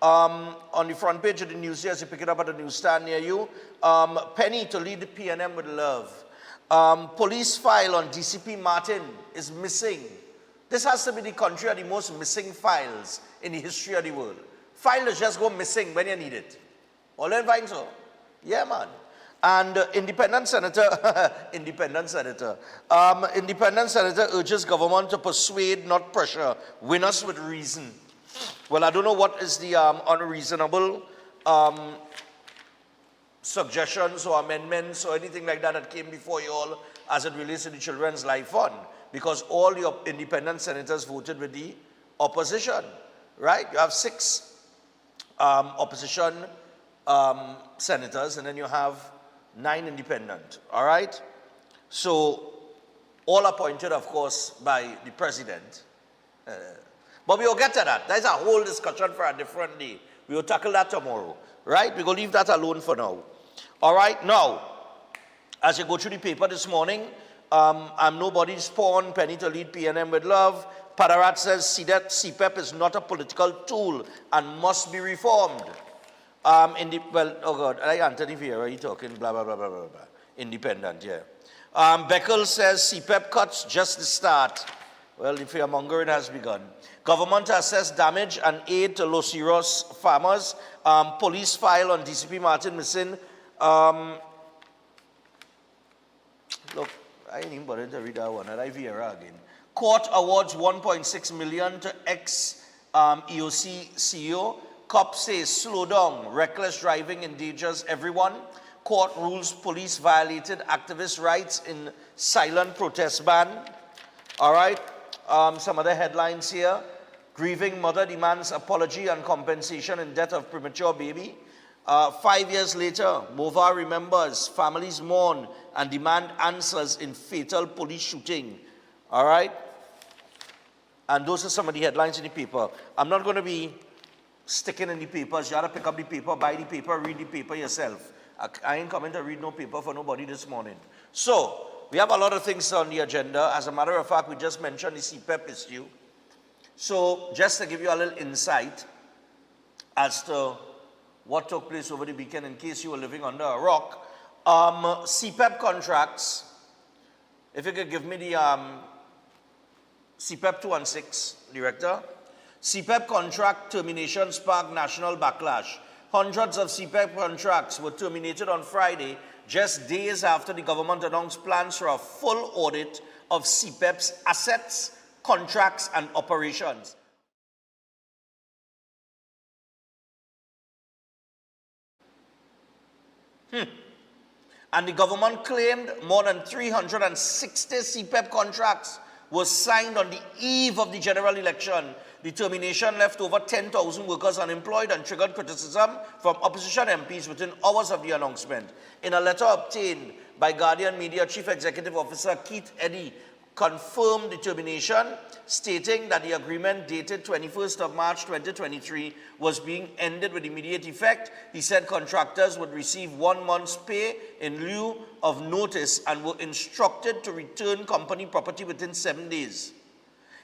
On the front page of the news here, as you pick it up at the newsstand near you, Penny to lead the PNM with love. Police file on DCP Martin is missing. This has to be the country of the most missing files in the history of the world. Files just go missing when you need it. All in fine, so? Yeah, man. And independent senator urges government to persuade, not pressure, win us with reason. Well, I don't know what is the unreasonable suggestions or amendments or anything like that that came before you all as it relates to the Children's Life Fund, because all your independent senators voted with the opposition, right? You have 6 opposition senators, and then you have 9 independent, all right? So, all appointed, of course, by the president. But we will get to that. That's a whole discussion for a different day. We will tackle that tomorrow, right? We're going to leave that alone for now. All right, now, as you go through the paper this morning, I'm nobody's pawn, Penny to lead PNM with love. Padarat says CEPEP is not a political tool and must be reformed. Oh God, Anthony Vieira, he talking, blah, blah, blah, blah, blah, blah. Independent, yeah. Beckles says CEPEP cuts just the start. Well, the fearmongering has begun. Government to assess damage and aid to Los Iros farmers. Police file on DCP Martin missing. Look, I ain't even bothered to read that one. I Vieira again. Court awards 1.6 million to ex-EOC CEO. Cop says slow down. Reckless driving endangers everyone. Court rules police violated activist rights in silent protest ban. All right. Some other headlines here. Grieving mother demands apology and compensation in death of premature baby. 5 years later, Mova remembers families mourn and demand answers in fatal police shooting. All right? And those are some of the headlines in the paper. I'm not going to be sticking in the papers. You got to pick up the paper, buy the paper, read the paper yourself. I ain't coming to read no paper for nobody this morning. So, we have a lot of things on the agenda. As a matter of fact, we just mentioned the CEPEP issue. So, just to give you a little insight as to what took place over the weekend in case you were living under a rock. CEPEP contracts, if you could give me the CEPEP 216, Director. CEPEP contract termination sparked national backlash. Hundreds of CEPEP contracts were terminated on Friday, just days after the government announced plans for a full audit of CEPEP's assets, contracts, and operations. And the government claimed more than 360 CEPEP contracts were signed on the eve of the general election. The termination left over 10,000 workers unemployed and triggered criticism from opposition MPs within hours of the announcement. In a letter obtained by Guardian Media, Chief Executive Officer Keith Eddy confirmed the termination, stating that the agreement dated 21st of March 2023 was being ended with immediate effect. He said contractors would receive 1 month's pay in lieu of notice and were instructed to return company property within 7 days.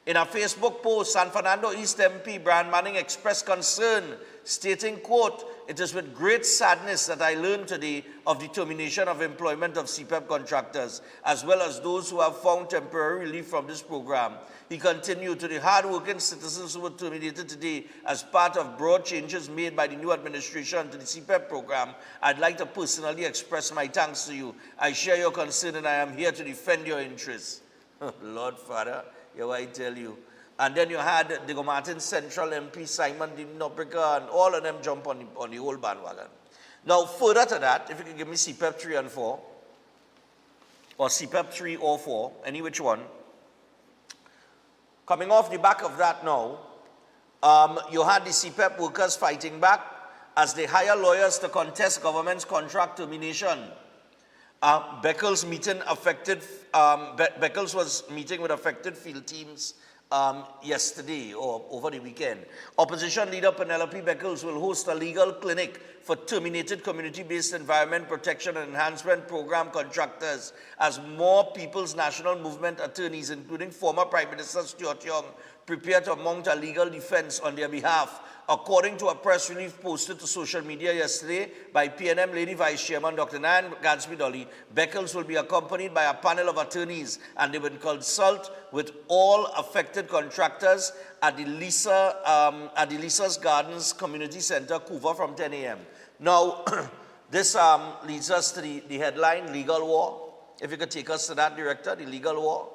In a Facebook post, San Fernando East MP Brian Manning expressed concern, stating, quote, "It is with great sadness that I learned today of the termination of employment of CEPEP contractors, as well as those who have found temporary relief from this program." He continued, "To the hard-working citizens who were terminated today as part of broad changes made by the new administration to the CEPEP program, I'd like to personally express my thanks to you. I share your concern and I am here to defend your interests." Lord Father, here I tell you. And then you had Diego Martin Central MP, Simon Dinobrica, and all of them jump on the whole bandwagon. Now, further to that, if you can give me CEPEP 3 and 4, or CEPEP 3 or 4, any which one. Coming off the back of that now, you had the CEPEP workers fighting back as they hire lawyers to contest government's contract termination. Beckles was meeting with affected field teams yesterday or over the weekend. Opposition leader Penelope Beckles will host a legal clinic for terminated community-based environment protection and enhancement program contractors as more People's National Movement attorneys, including former Prime Minister Stuart Young, prepare to mount a legal defense on their behalf. according to a press release posted to social media yesterday by PNM Lady Vice Chairman Dr. Nan Gadsby-Dolly, Beckles will be accompanied by a panel of attorneys, and they will consult with all affected contractors at the Lisa's Gardens Community Center, Couva, from 10 a.m. Now, this leads us to the headline, legal war. If you could take us to that, Director, the legal war.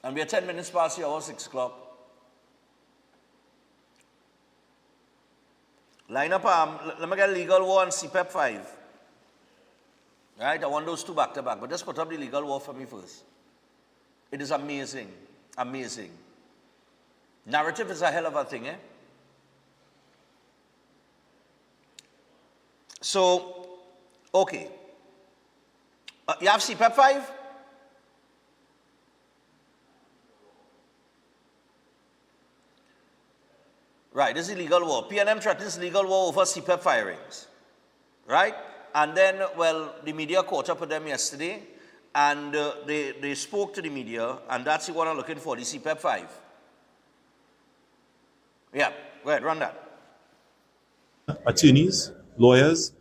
And we are 10 minutes past the hour, 6 o'clock. Line up, let me get legal war and CEPEP 5. Right, I want those two back to back, but just put up the legal war for me first. It is amazing, amazing. Narrative is a hell of a thing, eh? So, okay. You have CEPEP 5? Right, this is legal war. PNM threatens legal war over CEPEP firings. Right? And then, well, the media caught up with them yesterday, and they spoke to the media, and that's the one I'm looking for, the CEPEP 5. Yeah, go ahead, run that. Attorneys, lawyers,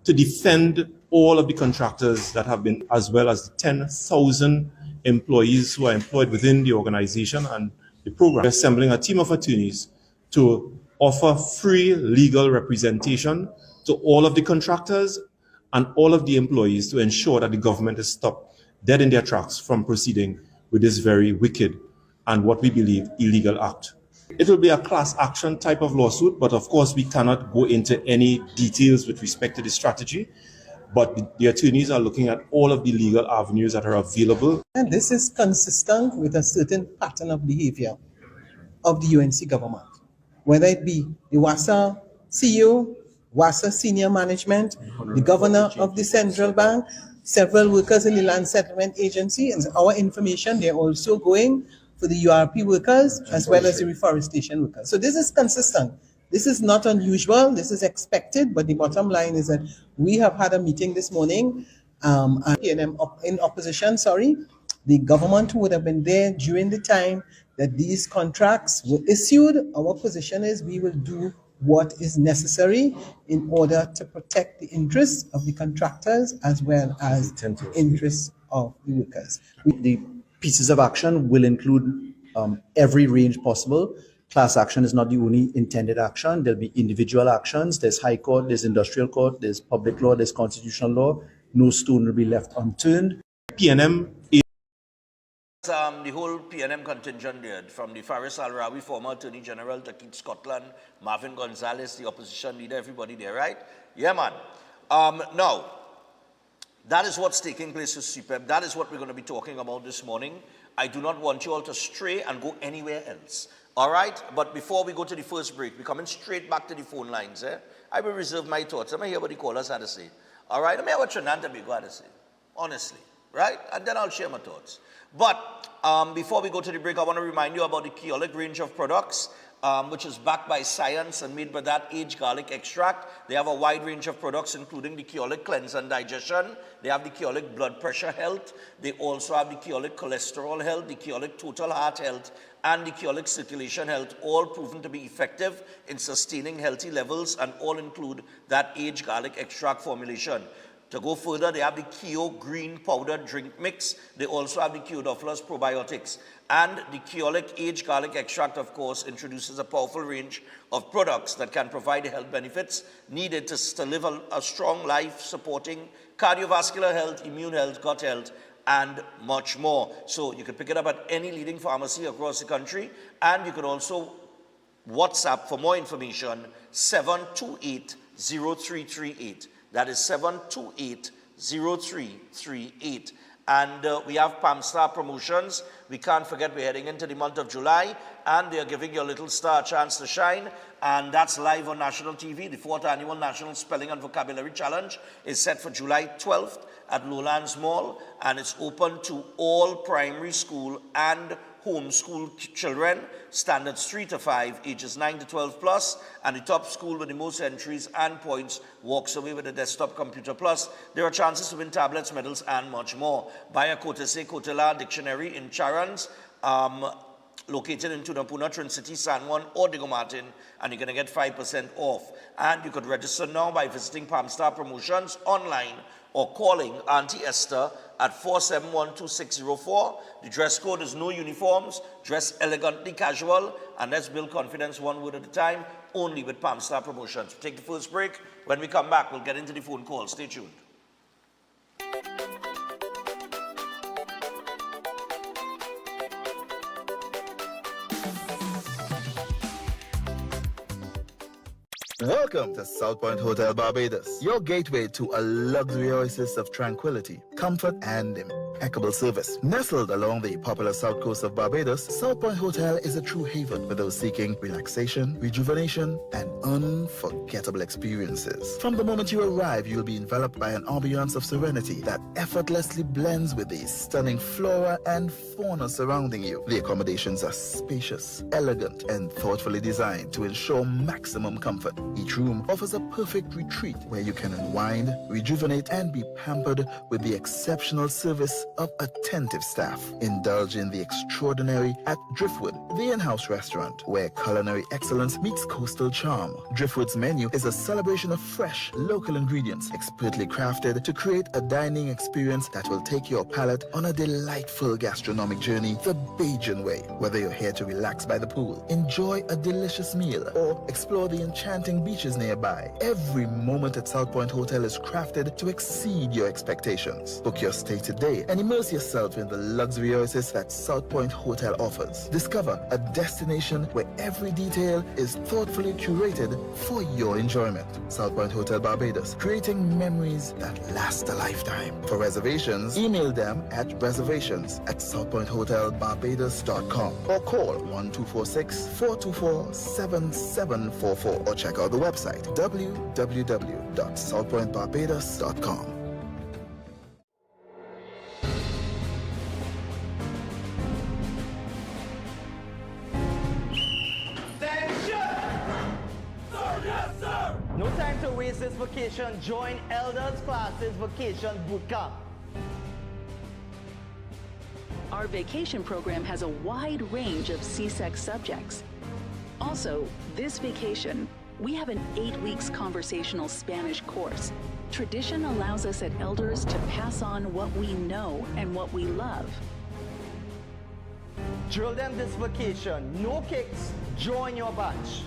to defend all of the contractors that have been, as well as the 10,000 employees who are employed within the organization and the program. We're assembling a team of attorneys to offer free legal representation to all of the contractors and all of the employees to ensure that the government is stopped dead in their tracks from proceeding with this very wicked and what we believe illegal act. It will be a class action type of lawsuit, but of course we cannot go into any details with respect to the strategy. But the attorneys are looking at all of the legal avenues that are available. And this is consistent with a certain pattern of behavior of the UNC government, whether it be the WASA CEO, WASA senior management, the governor of the central bank, several workers in the land settlement agency, and our information, they're also going for the URP workers as well as the reforestation workers. So this is consistent. This is not unusual. This is expected. But the bottom line is that we have had a meeting this morning, and in opposition, the government would have been there during the time that these contracts were issued. Our position is we will do what is necessary in order to protect the interests of the contractors as well as the interests of the workers. The pieces of action will include every range possible. Class action is not the only intended action. There'll be individual actions. There's high court, there's industrial court, there's public law, there's constitutional law. No stone will be left unturned. PNM the whole PNM contingent there, from the Faris Al-Rawi, former Attorney General, to Keith Scotland, Marvin Gonzalez, the opposition leader, everybody there, right? Yeah, man. Now, that is what's taking place with CEPEP. That is what we're going to be talking about this morning. I do not want you all to stray and go anywhere else. All right? But before we go to the first break, we're coming straight back to the phone lines. I will reserve my thoughts. Let me hear what the callers had to say. All right? Let me hear what Trinidad and Tobago had to say. Honestly. Right? And then I'll share my thoughts. But before we go to the break, I want to remind you about the Keolic range of products, which is backed by science and made by that aged garlic extract. They have a wide range of products, including the Keolic Cleanse and Digestion. They have the Keolic Blood Pressure Health. They also have the Keolic Cholesterol Health, the Keolic Total Heart Health, and the Keolic Circulation Health, all proven to be effective in sustaining healthy levels, and all include that aged garlic extract formulation. To go further, they have the Keo Green Powdered Drink Mix. They also have the Keodophilus Probiotics. And the Keolic Aged Garlic Extract, of course, introduces a powerful range of products that can provide the health benefits needed to live a strong life, supporting cardiovascular health, immune health, gut health, and much more. So you can pick it up at any leading pharmacy across the country, and you can also WhatsApp for more information, 728-0338. That is 728-0338. And we have PAMSTAR promotions. We can't forget we're heading into the month of July, and they're giving you a little star chance to shine, and that's live on national TV. The 4th Annual National Spelling and Vocabulary Challenge is set for July 12th at Lowlands Mall, and it's open to all primary school and homeschool children, standards 3 to 5, ages 9 to 12 plus, and the top school with the most entries and points walks away with a desktop computer plus. There are chances to win tablets, medals, and much more. Buy a Kotese Kotela dictionary in Charans, located in Tunapuna, Trin City, San Juan, or Diego Martin, and you're going to get 5% off. And you could register now by visiting Palmstar Promotions online or calling Auntie Esther at 4712604. The dress code is no uniforms, dress elegantly casual, and let's build confidence one word at a time, only with Palmstar Promotions. We'll take the first break. When we come back, we'll get into the phone call. Stay tuned. Welcome to South Point Hotel Barbados, your gateway to a luxury oasis of tranquility, comfort, and impeccable service. Nestled along the popular south coast of Barbados, South Point Hotel is a true haven for those seeking relaxation, rejuvenation, and unforgettable experiences. From the moment you arrive, you'll be enveloped by an ambiance of serenity that effortlessly blends with the stunning flora and fauna surrounding you. The accommodations are spacious, elegant, and thoughtfully designed to ensure maximum comfort. Each room offers a perfect retreat where you can unwind, rejuvenate, and be pampered with the exceptional service of attentive staff. Indulge in the extraordinary at Driftwood, the in-house restaurant, where culinary excellence meets coastal charm. Driftwood's menu is a celebration of fresh, local ingredients, expertly crafted to create a dining experience that will take your palate on a delightful gastronomic journey the Bajan way. Whether you're here to relax by the pool, enjoy a delicious meal, or explore the enchanting beaches nearby, every moment at South Point Hotel is crafted to exceed your expectations. Book your stay today and immerse yourself in the luxury oasis that South Point Hotel offers. Discover a destination where every detail is thoughtfully curated for your enjoyment. South Point Hotel Barbados, creating memories that last a lifetime. For reservations, email them at reservations@southpointhotelbarbados.com or call 1246-424-7744 or check out the website www.southpointbarbados.com. No time to waste this vacation. Join Elders Classes Vacation Bootcamp. Our vacation program has a wide range of CSEC subjects. Also, this vacation, we have an 8 weeks conversational Spanish course. Tradition allows us at Elders to pass on what we know and what we love. Drill them this vacation. No kicks. Join your batch.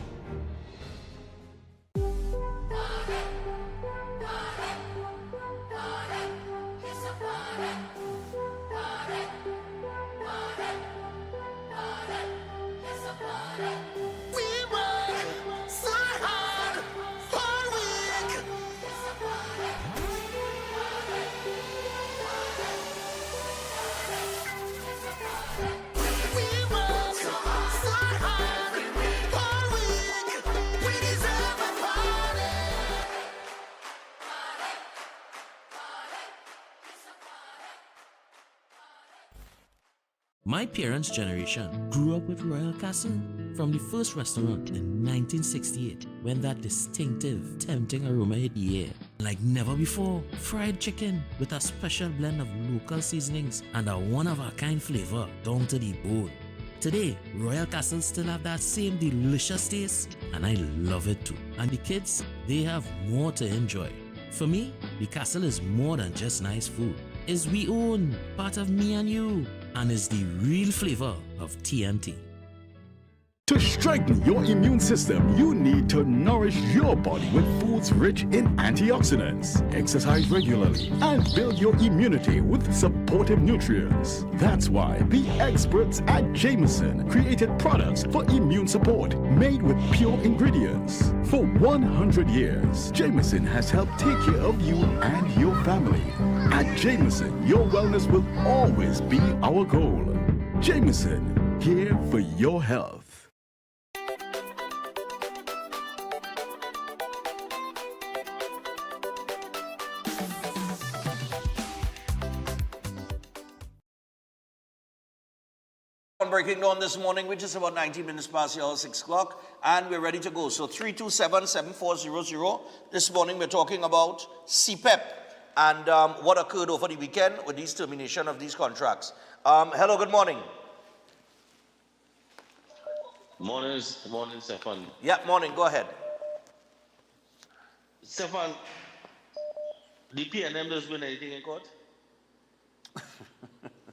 My parents' generation grew up with Royal Castle. From the first restaurant in 1968, when that distinctive, tempting aroma hit the air. Like never before, fried chicken with a special blend of local seasonings and a one-of-a-kind flavor down to the bone. Today, Royal Castle still have that same delicious taste, and I love it too. And the kids, they have more to enjoy. For me, the castle is more than just nice food. It's we own, part of me and you, and is the real flavor of TMT. To strengthen your immune system, you need to nourish your body with foods rich in antioxidants. Exercise regularly and build your immunity with supportive nutrients. That's why the experts at Jameson created products for immune support made with pure ingredients. For 100 years, Jameson has helped take care of you and your family. At Jameson, your wellness will always be our goal. Jameson, here for your health. Breaking down this morning, which is about 19 minutes past the hour, 6 o'clock, and we're ready to go. So 327-7400. This morning we're talking about CEPEP and what occurred over the weekend with this termination of these contracts. Hello, good morning. Morning, Stefan. Yeah, morning, go ahead. Stefan, the PNM doesn't win anything in court?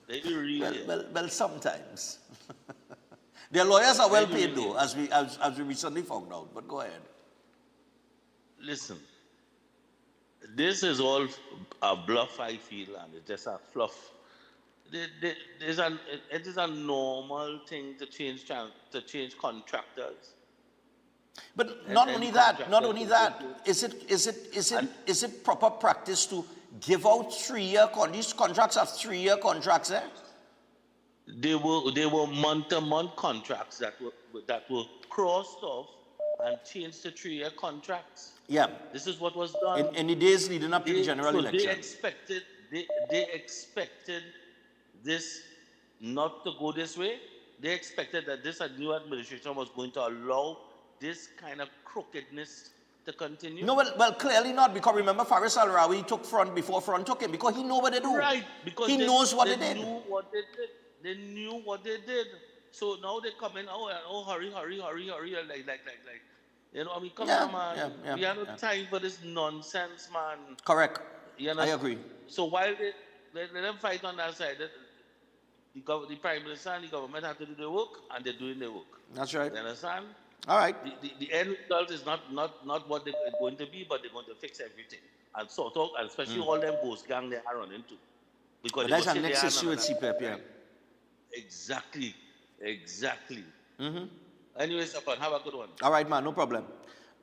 They do really. Well, sometimes. Their lawyers are well paid though, as we recently found out, but go ahead. Listen, this is all a bluff, I feel, and it's just a fluff. It is a normal thing to change contractors. But not only that, is it proper practice to give out 3-year these contracts are 3-year contracts, eh? They were month-to-month contracts that were crossed off and changed to 3-year contracts. Yeah. This is what was done. In the days leading up to the general election. They expected this not to go this way. They expected that this new administration was going to allow this kind of crookedness to continue. No, well, clearly not, because remember Faris Al-Rawi took front before front took him, because he knows what they do. Right, because he knows what they did. They knew what they did. So now they come in, hurry, like. You know, I mean, come on, man. We have no time for this nonsense, man. Correct. You know? I agree. So while let them fight on that side, the Prime Minister and the government have to do the work, and they're doing the work. That's right. You understand? All right. The end result is not what they're going to be, but they're going to fix everything. And sort of, and especially all them ghost gang they are running into. Because that's our next issue with CEPEP, yeah. Exactly. Anyway, Stefan, have a good one. All right, man, no problem.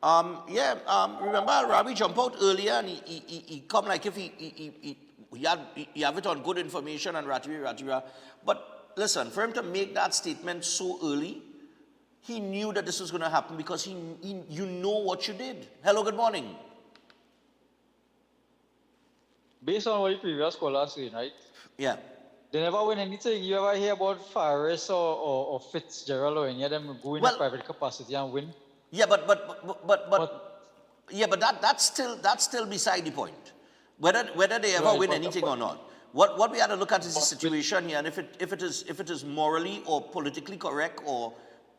Remember Ravi jumped out earlier and he come like if he have it on good information and ratira. But listen, for him to make that statement so early, he knew that this was going to happen because you know what you did. Hello, good morning. Based on what the previous caller said, right? Yeah. They never win anything. You ever hear about Faris or Fitzgerald or any of them go in a private capacity and win? Yeah, but that's still beside the point. Whether they ever win anything or not. What we have to look at is the situation here, and if it is morally or politically correct or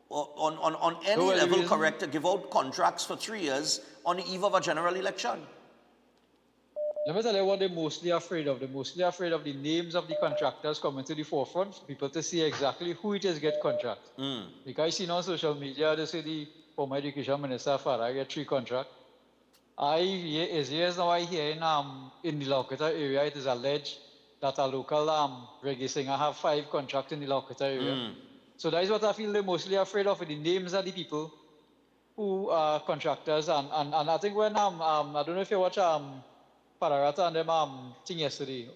on any level correct to give out contracts for 3 years on the eve of a general election. Let me tell you what they're mostly afraid of. They're mostly afraid of the names of the contractors coming to the forefront for people to see exactly who it is get contract. Because I seen on social media, they say the former education minister, Farah, get 3 contracts. Years now I hear in the Laukata area, it is alleged that a local reggae singer have 5 contracts in the Laukata area. So that is what I feel they're mostly afraid of, the names of the people who are contractors. And I think when, I don't know if you watch Pararata and them thing yesterday,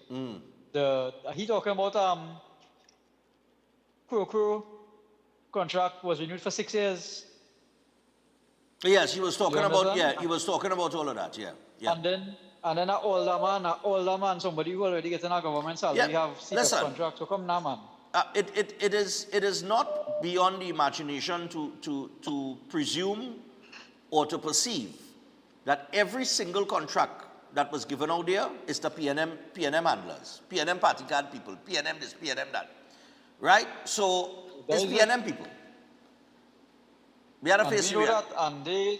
he talking about Kuro contract was renewed for 6 years. Yes, he was talking about all of that, yeah. And then an older man, somebody who already getting a government salary, have CEPEP contract. So come now, man. It is not beyond the imagination to presume or to perceive that every single contract that was given out there is the PNM handlers, PNM party card people, PNM this, PNM that, right? So it's PNM people. We had a face that, and they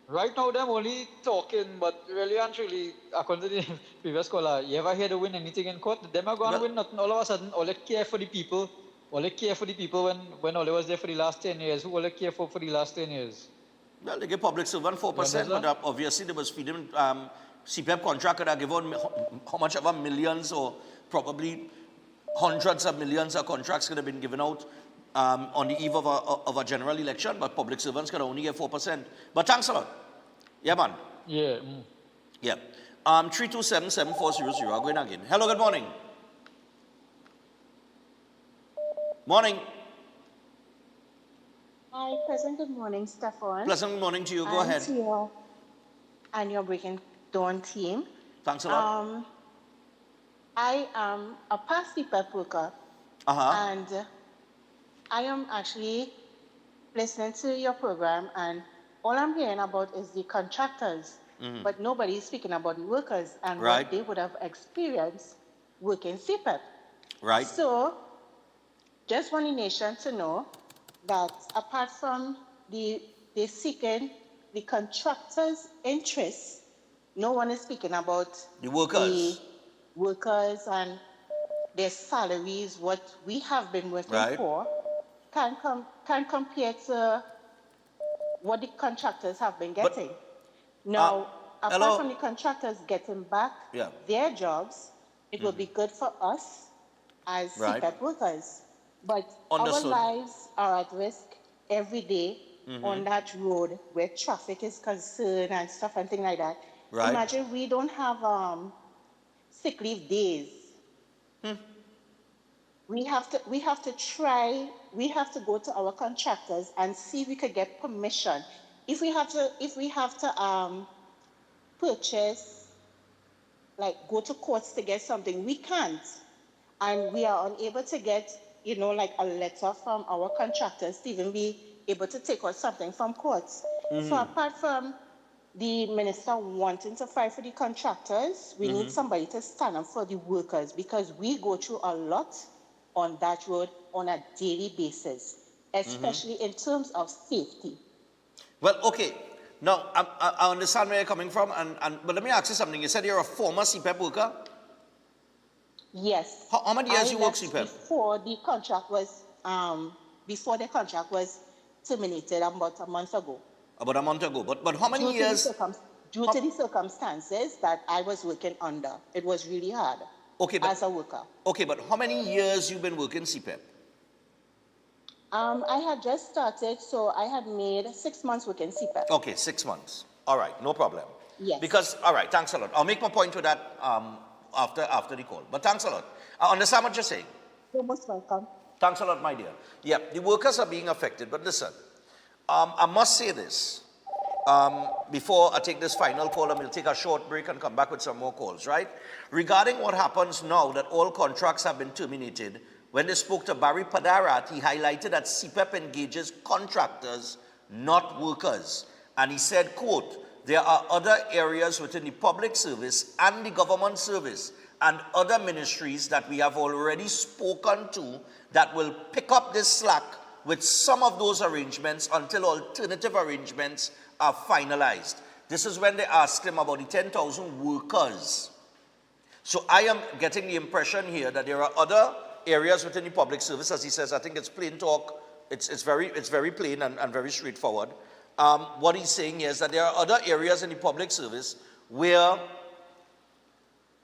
right now them only talking, but really and truly, according to the previous caller, you ever hear they win anything in court? Them are going to win nothing. All of a sudden, all they care for the people. All they care for the people when all they was there for the last 10 years. Who all they care for the last 10 years? Well, they give public servant 4%, but obviously they was feeding CEPEP contract could have given how much ever millions or probably hundreds of millions of contracts could have been given out on the eve of a general election, but public servants could only get 4%. But thanks a lot. Yeah, man. Yeah. Yeah. 327-7400. Going again. Hello, good morning. Morning. Hi, pleasant good morning, Stefan. Pleasant morning to you. Go ahead. And your Breaking Dawn team. Thanks a lot. I am a past CPEP worker, and I am actually listening to your program, and all I'm hearing about is the contractors, but nobody is speaking about the workers and Right. what they would have experienced working CPEP. Right. So, just want the nation to know that apart from the seeking the contractors' interests, no one is speaking about The workers. the workers and their salaries, what we have been working Right. for, can compare to what the contractors have been getting. Now, apart hello? from the contractors getting back Yeah. their jobs, it will be good for us as Right. CPEP workers. But Understood. our lives are at risk every day on that road where traffic is concerned and stuff and things like that. Right. Imagine we don't have sick leave days. We have to go to our contractors and see if we could get permission. If we have to purchase, like go to courts to get something, we can't. And we are unable to get, like a letter from our contractors to even be able to take out something from courts. So apart from the minister wanting to fight for the contractors, we need somebody to stand up for the workers, because we go through a lot on that road on a daily basis, especially in terms of safety. Well, okay. Now, I understand where you're coming from, but let me ask you something. You said you're a former CPEP worker? Yes. How many years I you work left CPEP? before the contract was terminated about a month ago. About a month ago. But how many years? Due to the circumstances that I was working under. It was really hard as a worker. Okay, but how many years you been working CPEP? I had just started, so I had made 6 months working CPEP. Okay, 6 months. All right, no problem. Yes. Because, all right, thanks a lot. I'll make my point to that after the call. But thanks a lot. I understand what you're saying. You're most welcome. Thanks a lot, my dear. Yeah, the workers are being affected. But listen, I must say this. Before I take this final call, and we'll take a short break and come back with some more calls, right? Regarding what happens now that all contracts have been terminated, when they spoke to Barry Padarat, he highlighted that CPEP engages contractors, not workers. And he said, quote, there are other areas within the public service and the government service and other ministries that we have already spoken to that will pick up this slack with some of those arrangements until alternative arrangements are finalized. This is when they asked him about the 10,000 workers. So I am getting the impression here that there are other areas within the public service, as he says. I think it's plain talk. It's very plain and very straightforward. What he's saying here is that there are other areas in the public service where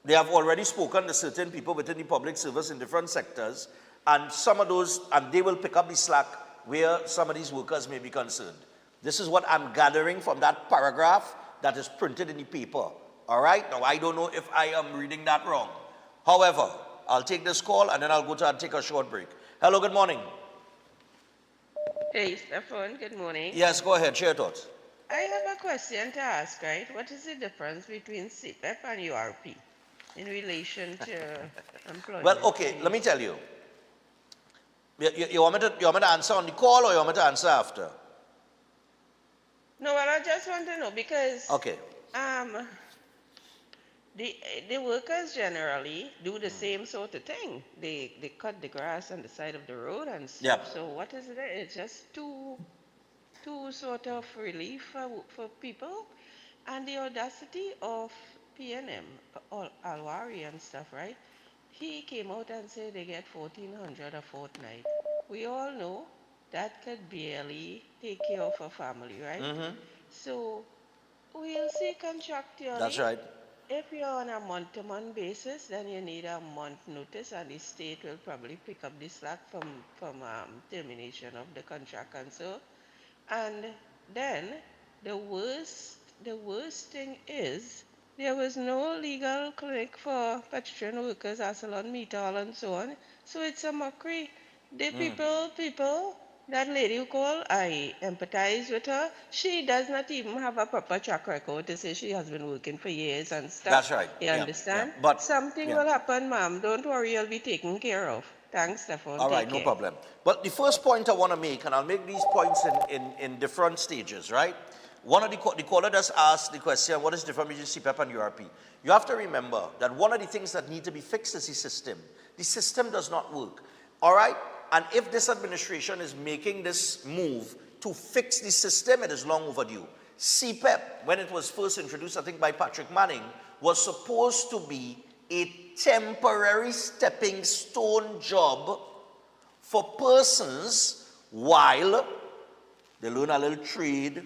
they have already spoken to certain people within the public service in different sectors, and some of those, and they will pick up the slack where some of these workers may be concerned. This is what I'm gathering from that paragraph that is printed in the paper. All right? Now, I don't know if I am reading that wrong. However, I'll take this call and then I'll go to and take a short break. Hello, good morning. Hey, Stefan, good morning. Yes, go ahead, share your thoughts. I have a question to ask, right? What is the difference between CPEP and URP in relation to employment? Well, okay, let me tell you. You want me to answer on the call, or you want me to answer after? No, well, I just want to know because Okay. the workers generally do the same sort of thing. They cut the grass on the side of the road and stuff. Yep. So what is it? It's just two sort of relief for people, and the audacity of PNM, Alwari and stuff, right? He came out and said they get $1,400 a fortnight. We all know that could barely take care of a family, right? So we'll see contractually. That's right. If you're on a month-to-month basis, then you need a month notice, and the state will probably pick up the slack from termination of the contract and so. And then the worst thing is there was no legal clinic for pedestrian workers, ArcelorMittal and so on. So it's a mockery. The people, that lady who called, I empathize with her. She does not even have a proper track record to say she has been working for years and stuff. That's right. You understand? But something will happen, ma'am. Don't worry, you'll be taken care of. Thanks, Stefan. All right, no problem. But the first point I want to make, and I'll make these points in different stages, right? One of the caller just asked the question, what is the difference between CPEP and URP? You have to remember that one of the things that need to be fixed is the system. The system does not work. All right? And if this administration is making this move to fix the system, it is long overdue. CPEP, when it was first introduced, I think by Patrick Manning, was supposed to be a temporary stepping stone job for persons while they learn a little trade.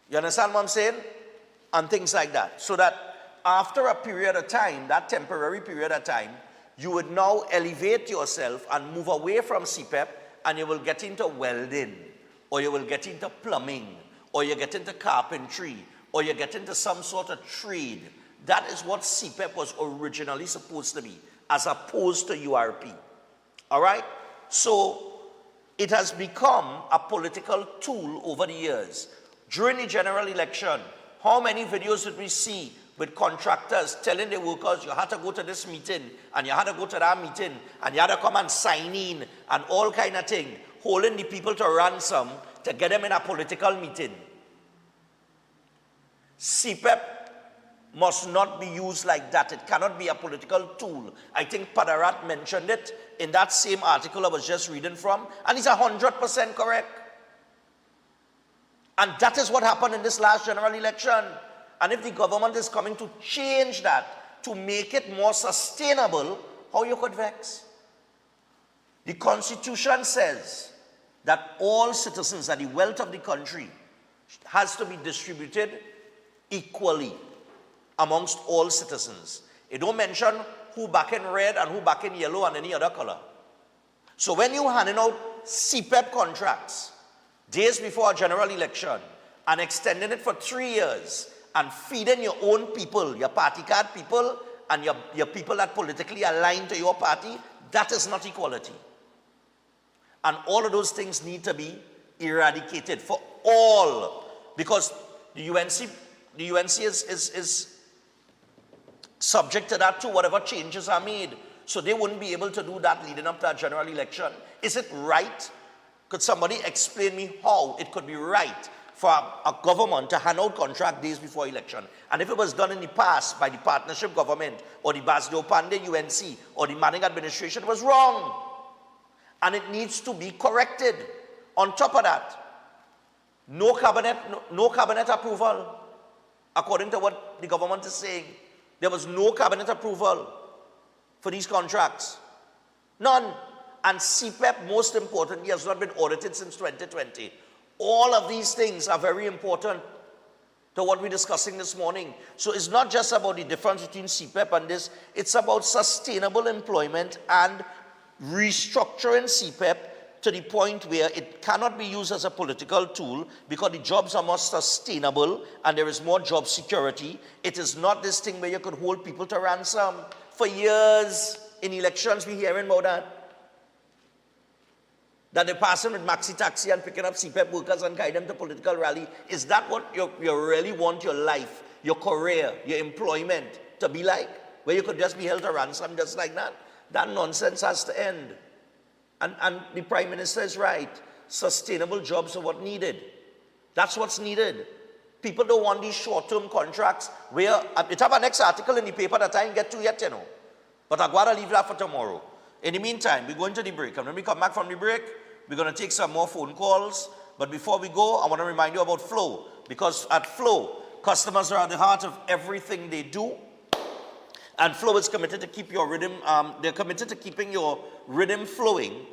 You understand what I'm saying? And things like that. So that after a period of time, that temporary period of time, you would now elevate yourself and move away from CPEP, and you will get into welding, or you will get into plumbing, or you get into carpentry, or you get into some sort of trade. That is what CEPEP was originally supposed to be, as opposed to URP. All right? So it has become a political tool over the years. During the general election, how many videos did we see with contractors telling the workers, you had to go to this meeting, and you had to go to that meeting, and you had to come and sign in, and all kind of thing, holding the people to ransom to get them in a political meeting. CEPEP must not be used like that. It cannot be a political tool. I think Padarat mentioned it in that same article I was just reading from, and he's 100% correct. And that is what happened in this last general election. And if the government is coming to change that, to make it more sustainable, how you could vex? The Constitution says that all citizens, that the wealth of the country has to be distributed equally amongst all citizens. It don't mention who back in red and who back in yellow and any other color. So when you're handing out CPEP contracts days before a general election and extending it for 3 years and feeding your own people, your party card people, and your people that politically align to your party, that is not equality. And all of those things need to be eradicated for all, because the UNC is subject to that too, whatever changes are made. So they wouldn't be able to do that leading up to a general election. Is it right? Could somebody explain me how it could be right for a government to hand out contract days before election? And if it was done in the past by the partnership government or the Basdo Pandey UNC or the Manning administration, it was wrong. And it needs to be corrected. On top of that, no cabinet approval, according to what the government is saying. There was no cabinet approval for these contracts. None. And CPEP, most importantly, has not been audited since 2020. All of these things are very important to what we're discussing this morning. So it's not just about the difference between CPEP and this, it's about sustainable employment and restructuring CPEP to the point where it cannot be used as a political tool because the jobs are more sustainable and there is more job security. It is not this thing where you could hold people to ransom. For years in elections, we're hearing about that. That they're passing with maxi taxi and picking up CPEP workers and guide them to political rally. Is that what you really want your life, your career, your employment to be like? Where you could just be held to ransom just like that? That nonsense has to end. And the Prime Minister is right. Sustainable jobs are what needed. That's what's needed. People don't want these short-term contracts where, it have a next article in the paper that I didn't get to yet, you know. But I'm going to leave that for tomorrow. In the meantime, we're going to the break. And when we come back from the break, we're going to take some more phone calls. But before we go, I want to remind you about Flow. Because at Flow, customers are at the heart of everything they do. And Flow is committed to keep your rhythm, they're committed to keeping your rhythm flowing,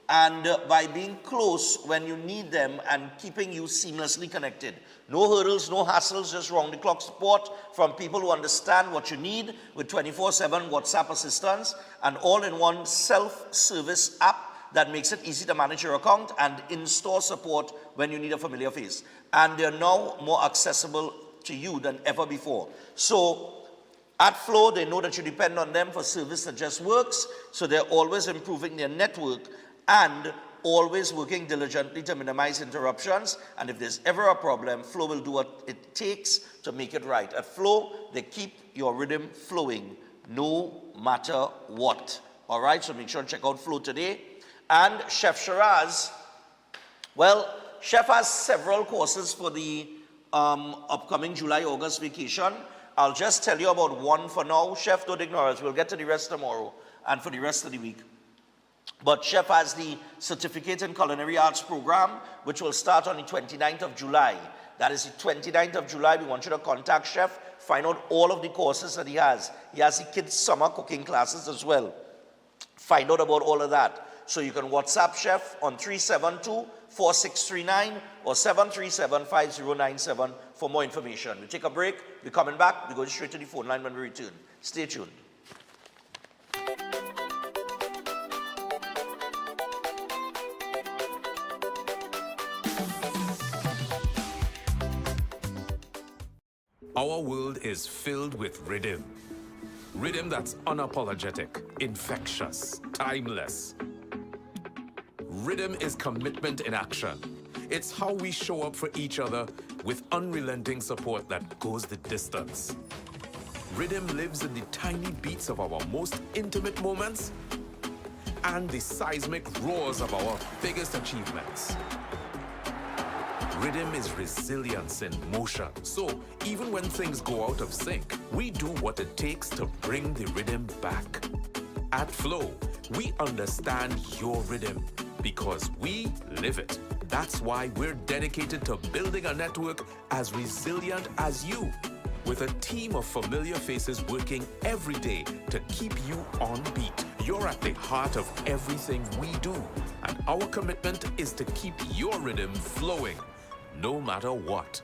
and by being close when you need them and keeping you seamlessly connected. No hurdles, no hassles, just round-the-clock support from people who understand what you need with 24/7 WhatsApp assistance, and all-in-one self-service app that makes it easy to manage your account, and in-store support when you need a familiar face. And they're now more accessible to you than ever before. So at Flow, they know that you depend on them for service that just works, so they're always improving their network and always working diligently to minimize interruptions. And if there's ever a problem, Flow will do what it takes to make it right. At Flow, they keep your rhythm flowing no matter what. All right, so make sure to check out Flow today. And Chef Shiraz, well, Chef has several courses for the upcoming July-August vacation. I'll just tell you about one for now. Chef, don't ignore us. We'll get to the rest tomorrow and for the rest of the week. But Chef has the Certificate in Culinary Arts program, which will start on the 29th of July. That is the 29th of July. We want you to contact Chef, find out all of the courses that he has. He has the kids' summer cooking classes as well. Find out about all of that. So you can WhatsApp Chef on 372-4639 or 737-5097 for more information. We take a break. We're coming back. We're going straight to the phone line when we return. Stay tuned. Our world is filled with rhythm. Rhythm that's unapologetic, infectious, timeless. Rhythm is commitment in action. It's how we show up for each other with unrelenting support that goes the distance. Rhythm lives in the tiny beats of our most intimate moments and the seismic roars of our biggest achievements. Rhythm is resilience in motion. So even when things go out of sync, we do what it takes to bring the rhythm back. At Flow, we understand your rhythm because we live it. That's why we're dedicated to building a network as resilient as you, with a team of familiar faces working every day to keep you on beat. You're at the heart of everything we do, and our commitment is to keep your rhythm flowing, no matter what.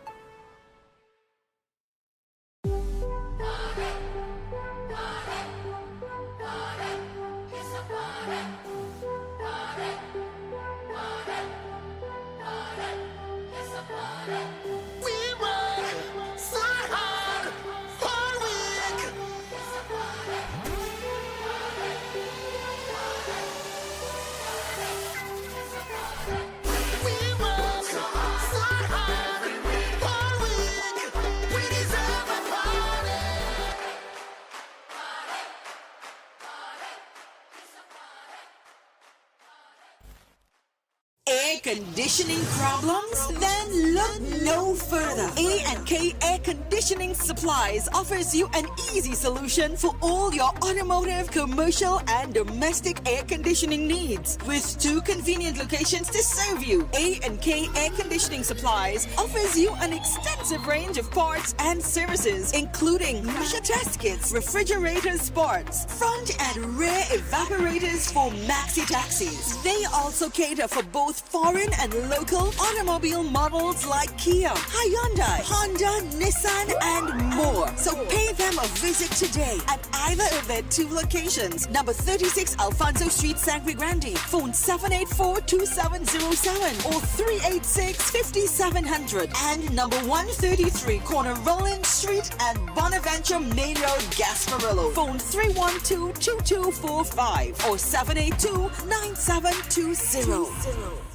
Air conditioning problems? Then look no further. A&K Air Conditioning Supplies offers you an easy solution for all your automotive, commercial, and domestic air conditioning needs. With 2 convenient locations to serve you, A&K Air Conditioning Supplies offers you an extensive range of parts and services, including pressure test kits, refrigerator parts, front and rear evaporators for maxi taxis. They also cater for both foreign and local automobile models like Kia, Hyundai, Honda, Nissan, and more. So pay them a visit today at either of their 2 locations. Number 36 Alfonso Street, Sangre Grande. Phone 784-2707 or 386-5700. And number 133 Corner Roland Street and Bonaventure Main Road, Gasparillo. Phone 312-2245 or 782-9720.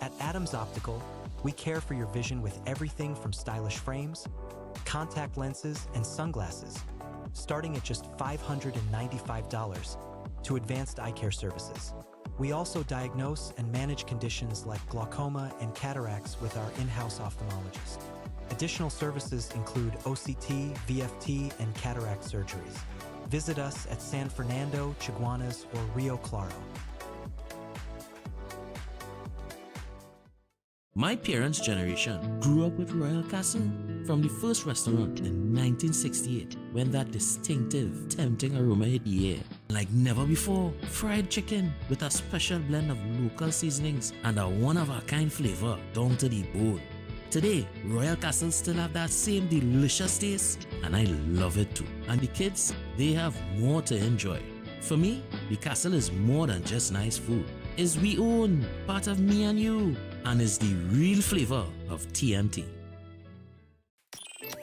At Adams Optical, we care for your vision with everything from stylish frames, contact lenses, and sunglasses, starting at just $595, to advanced eye care services. We also diagnose and manage conditions like glaucoma and cataracts with our in-house ophthalmologist. Additional services include OCT, VFT, and cataract surgeries. Visit us at San Fernando, Chaguanas, or Rio Claro. My parents' generation grew up with Royal Castle from the first restaurant in 1968 when that distinctive, tempting aroma hit the air. Like never before, fried chicken with a special blend of local seasonings and a one-of-a-kind flavor down to the bone. Today, Royal Castle still have that same delicious taste, and I love it too. And the kids, they have more to enjoy. For me, the Castle is more than just nice food. It's we own, part of me and you, and is the real flavor of TNT.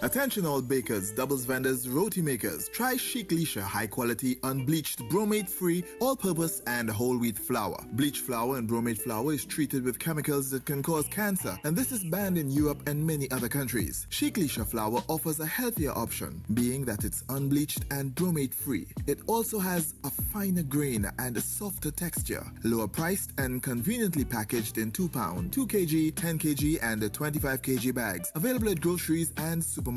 Attention all bakers, doubles vendors, roti makers. Try Chic Lisha high quality, unbleached, bromate free, all purpose and whole wheat flour. Bleached flour and bromate flour is treated with chemicals that can cause cancer, and this is banned in Europe and many other countries. Chic Lisha flour offers a healthier option, being that it's unbleached and bromate free. It also has a finer grain and a softer texture, lower priced and conveniently packaged in 2 pound, 2 kg, 10 kg and 25 kg bags. Available at groceries and supermarkets.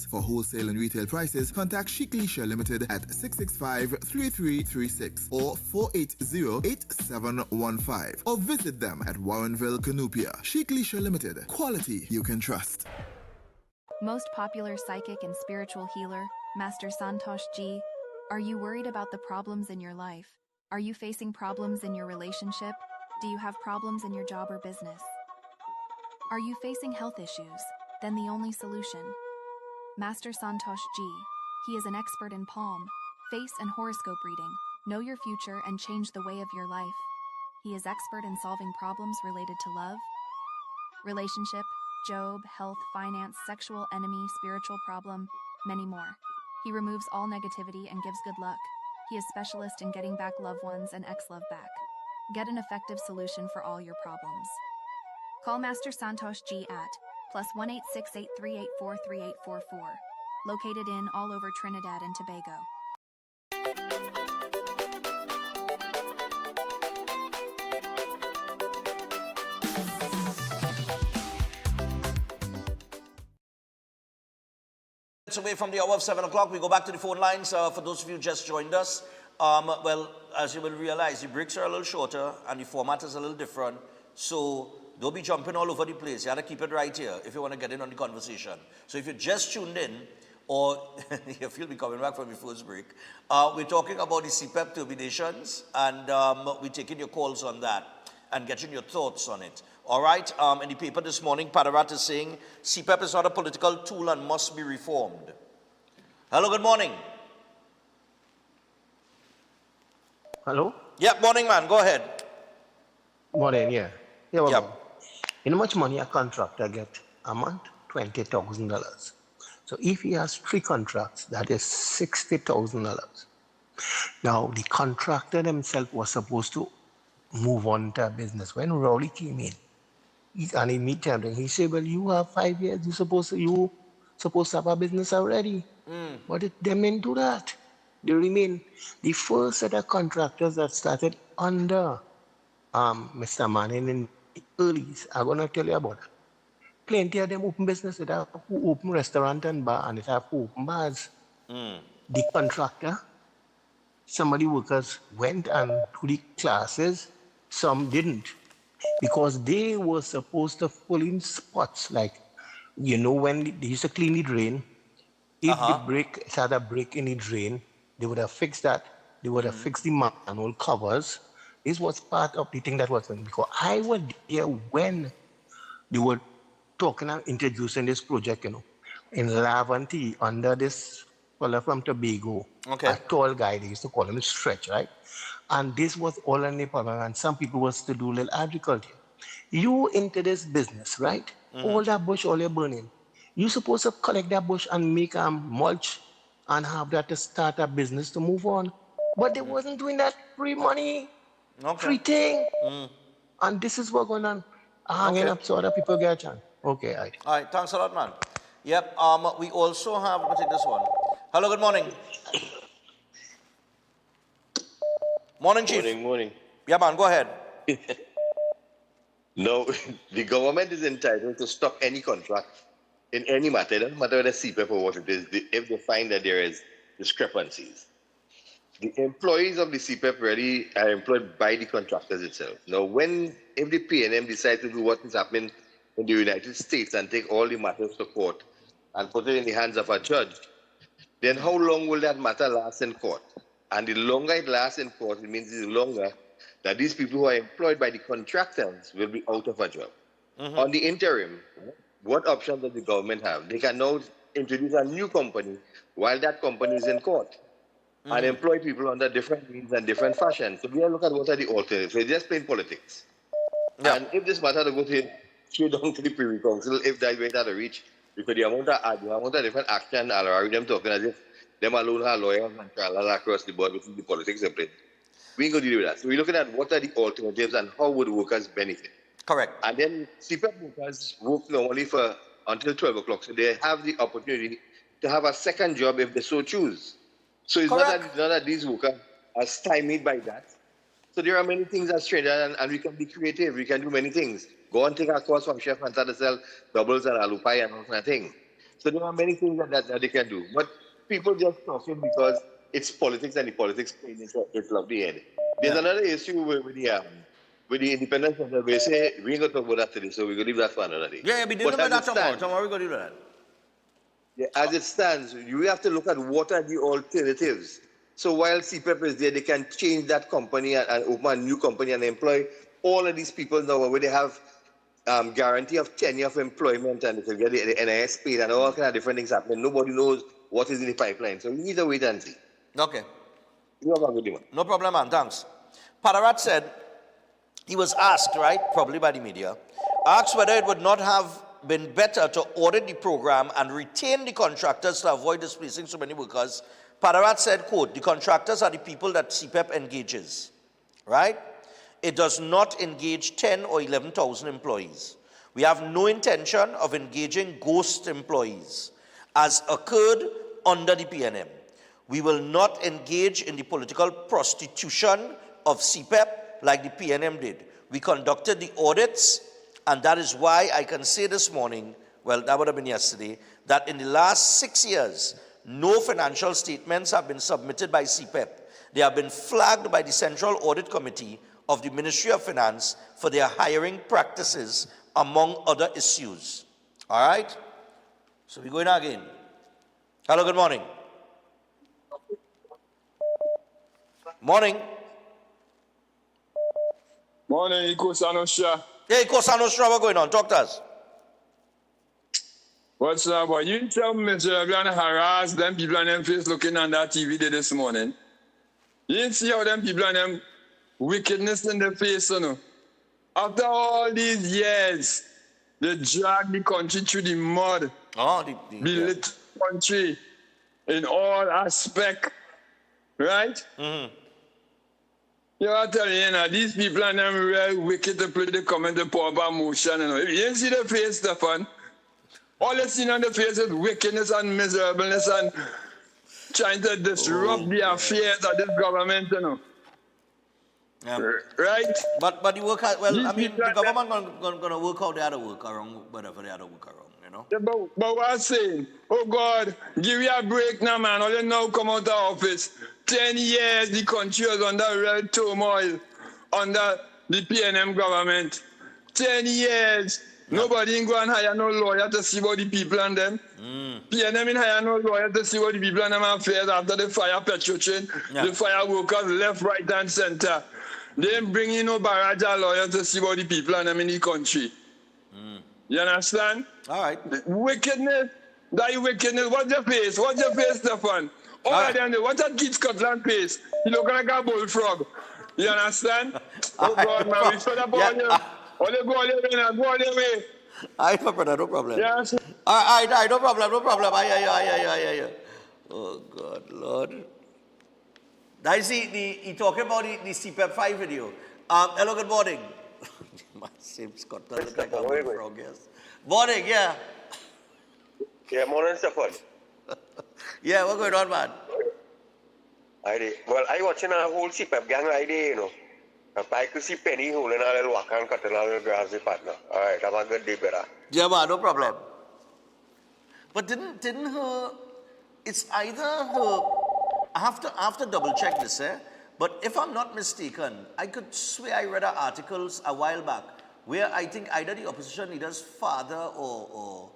For wholesale and retail prices, contact Chic Lisha Limited at 665-3336 or 480-8715 or visit them at Warrenville, Canupia. Chic Lisha Limited. Quality you can trust. Most popular psychic and spiritual healer, Master Santosh Ji. Are you worried about the problems in your life? Are you facing problems in your relationship? Do you have problems in your job or business? Are you facing health issues? Then the only solution. Master Santosh Ji. He is an expert in palm, face and horoscope reading. Know your future and change the way of your life. He is expert in solving problems related to love, relationship, job, health, finance, sexual, enemy, spiritual problem, many more. He removes all negativity and gives good luck. He is specialist in getting back loved ones and ex-love back. Get an effective solution for all your problems. Call Master Santosh Ji at +1 86838443844. Located in all over Trinidad and Tobago. It's away from the hour of 7 o'clock. We go back to the phone lines. For those of you who just joined us, well, as you will realize, the breaks are a little shorter and the format is a little different. So don't be jumping all over the place. You have to keep it right here if you want to get in on the conversation. So if you just tuned in, or if you'll be coming back from your first break, we're talking about the CEPEP terminations, and we're taking your calls on that and getting your thoughts on it. All right, in the paper this morning, Padarat is saying CEPEP is not a political tool and must be reformed. Hello, good morning. Hello? Yeah, morning, man. Go ahead. Morning, yeah. Yeah, well, yep. You know how much money a contractor get a month? $20,000. So if he has 3 contracts, that is $60,000. Now, the contractor himself was supposed to move on to a business. When Rowley came in, and he meet him, he said, well, you have 5 years, you supposed to have a business already. But they didn't do that. They remain the first set of contractors that started under Mr. Manning in the earlys. I'm going to tell you about it. Plenty of them open business, it have who open restaurant and bar, and it have who open bars. The contractor, some of the workers went and to the classes, some didn't. Because they were supposed to pull in spots, like, you know, when they used to clean the drain, if it had a break in the drain, they would have fixed that. They would have fixed the manhole covers. This was part of the thing that was done. Because I was there when they were talking and introducing this project, you know, in Laventille, under this fellow from Tobago, a tall guy, they used to call him Stretch, right? And this was all in Nepal, and some people was to do little agriculture. You into this business, right? All that bush, all you're burning. You supposed to collect that bush and make mulch and have that to start a business to move on. But they wasn't doing that. Free money, free thing. And this is what going on. Hanging up so other people get a chance. Okay, all right. All right, thanks a lot, man. Yep, we also have, let me take this one. Hello, good morning. Morning, Chief. Morning. Yeah, man, go ahead. No, the government is entitled to stop any contract in any matter. It doesn't matter whether CEPEP or what it is, if they find that there is discrepancies. The employees of the CEPEP really are employed by the contractors itself. Now, if the PNM decide to do what is happening in the United States and take all the matters to court and put it in the hands of a judge, then how long will that matter last in court? And the longer it lasts in court, it means the longer that these people who are employed by the contractors will be out of a job. On the interim, what options does the government have? They can now introduce a new company while that company is in court and employ people under different means and different fashions. So we have to look at what are the alternatives. We're just playing politics. And if this matter to go straight down to the Privy Council, if that way to reach Because the amount of different action already them talking as if them alone are lawyers and trials across the board within the politics of it. We ain't going to deal with that. So we're looking at what are the alternatives and how would workers benefit. Correct. And then CPEP workers work normally for until 12 o'clock. So they have the opportunity to have a second job if they so choose. So it's not that these workers are stymied by that. So there are many things that's strange, and we can be creative. We can do many things. Go and take a course from Chef and start to sell doubles and alupai and all kind of thing. So there are many things that they can do. But people just talking because it's politics and the politics playing it's love the end. There's another issue with the independence center. We say we ain't going to talk about that today, so we're going to leave that for another day. Yeah, we dealing with that tomorrow. Tomorrow we're going to do that. Yeah, as it stands, you have to look at what are the alternatives. So while CEPEP is there, they can change that company and open a new company and employ all of these people now where they have guarantee of tenure of employment and they can get the NIS paid and all kind of different things happening. Nobody knows what is in the pipeline. So we need to wait and see. Okay. You have a good one. No problem, man. Thanks. Padarat said he was asked, right, probably by the media, asked whether it would not have been better to audit the program and retain the contractors to avoid displacing so many workers. Padarat said, quote, the contractors are the people that CEPEP engages, right? It does not engage 10 or 11,000 employees. We have no intention of engaging ghost employees, as occurred under the PNM. We will not engage in the political prostitution of CEPEP like the PNM did. We conducted the audits, and that is why I can say this morning, well, that would have been yesterday, that in the last 6 years, no financial statements have been submitted by CEPEP. They have been flagged by the Central Audit Committee of the Ministry of Finance for their hiring practices, among other issues. All right? So we're going again. Hello, good morning. Morning. Morning, Ikosanosha. Hey, Ikosanosha, what's going on? Talk to us. What's up, boy? You tell me, Mr. You're gonna harass them people on them face looking on that TV there this morning. You didn't see how them people on them wickedness in their face, you know. After all these years, they drag the country through the mud. Oh, the little country in all aspects, right? Mm-hmm. You know, I tell you, know, these people are them real wicked to play the comment the power motion, you know. You didn't see the face, Stefan. All you see on the face is wickedness and miserableness and trying to disrupt the affairs of this government, you know. Yeah. Right? But the work, well, I mean, the government going to work out the other work around, whatever the other work around, you know? Yeah, but what I'm saying, oh God, give you a break now, man. All you now come out of office. 10 years the country was under real turmoil under the PNM government. 10 years. Nobody ain't go and hire no lawyer to see what the people and them. PNM ain't hire no lawyer to see what the people and them affairs after the fire Petrotrain. The fire workers left, right and center. They ain't bring in no barrage lawyer to see what the people and them in the country. You understand? All right. The wickedness, that wickedness. What's your face? What's your face, Stefan? All right, then. What's that Keith Scotland face? You look like a bullfrog. You understand? Oh God, man, we fed up all you. All you go all your way now, go all your way. All right, brother, no problem. Yes. All right, no problem, no problem. Aye. Oh God, Lord. I see he talking about the CEPEP 5 video. Hello, good morning. Same Scotland look like a bullfrog, yes. Morning, yeah. Yeah, morning, Stefan. Yeah, what's going on, man? Well, I watching a whole CEPEP gang idea, you know. I could see Penny holding a little walk and cutting a little grass partner. All right, have a good day, brother. Yeah, man, no problem. But didn't her, it's either her, I have to double check this, but if I'm not mistaken, I could swear I read articles a while back where I think either the opposition leader's father or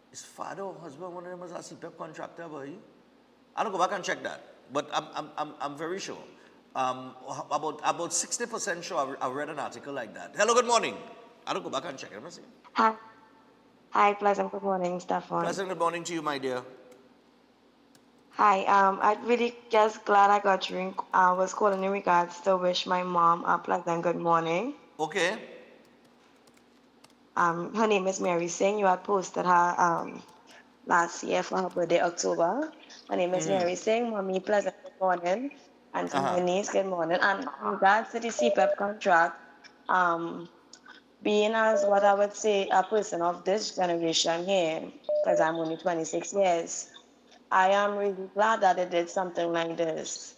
his father or husband, one of them was a CEPEP contractor, boy. I don't go back and check that, but I'm very sure. About 60% sure I read an article like that. Hello, good morning. I don't go back and check it. Let me see. Hi, pleasant good morning, Stefan. Pleasant good morning to you, my dear. Hi, I'm really just glad I got you. I was calling in regards to wish my mom a pleasant good morning. Okay. Her name is Mary Singh. You had posted her last year for her birthday, October. Her name is Mary Singh. Mommy, pleasant good morning. Auntie Eunice, good morning. And in regards to the CPEP contract, being as what I would say a person of this generation here, because I'm only 26 years, I am really glad that they did something like this,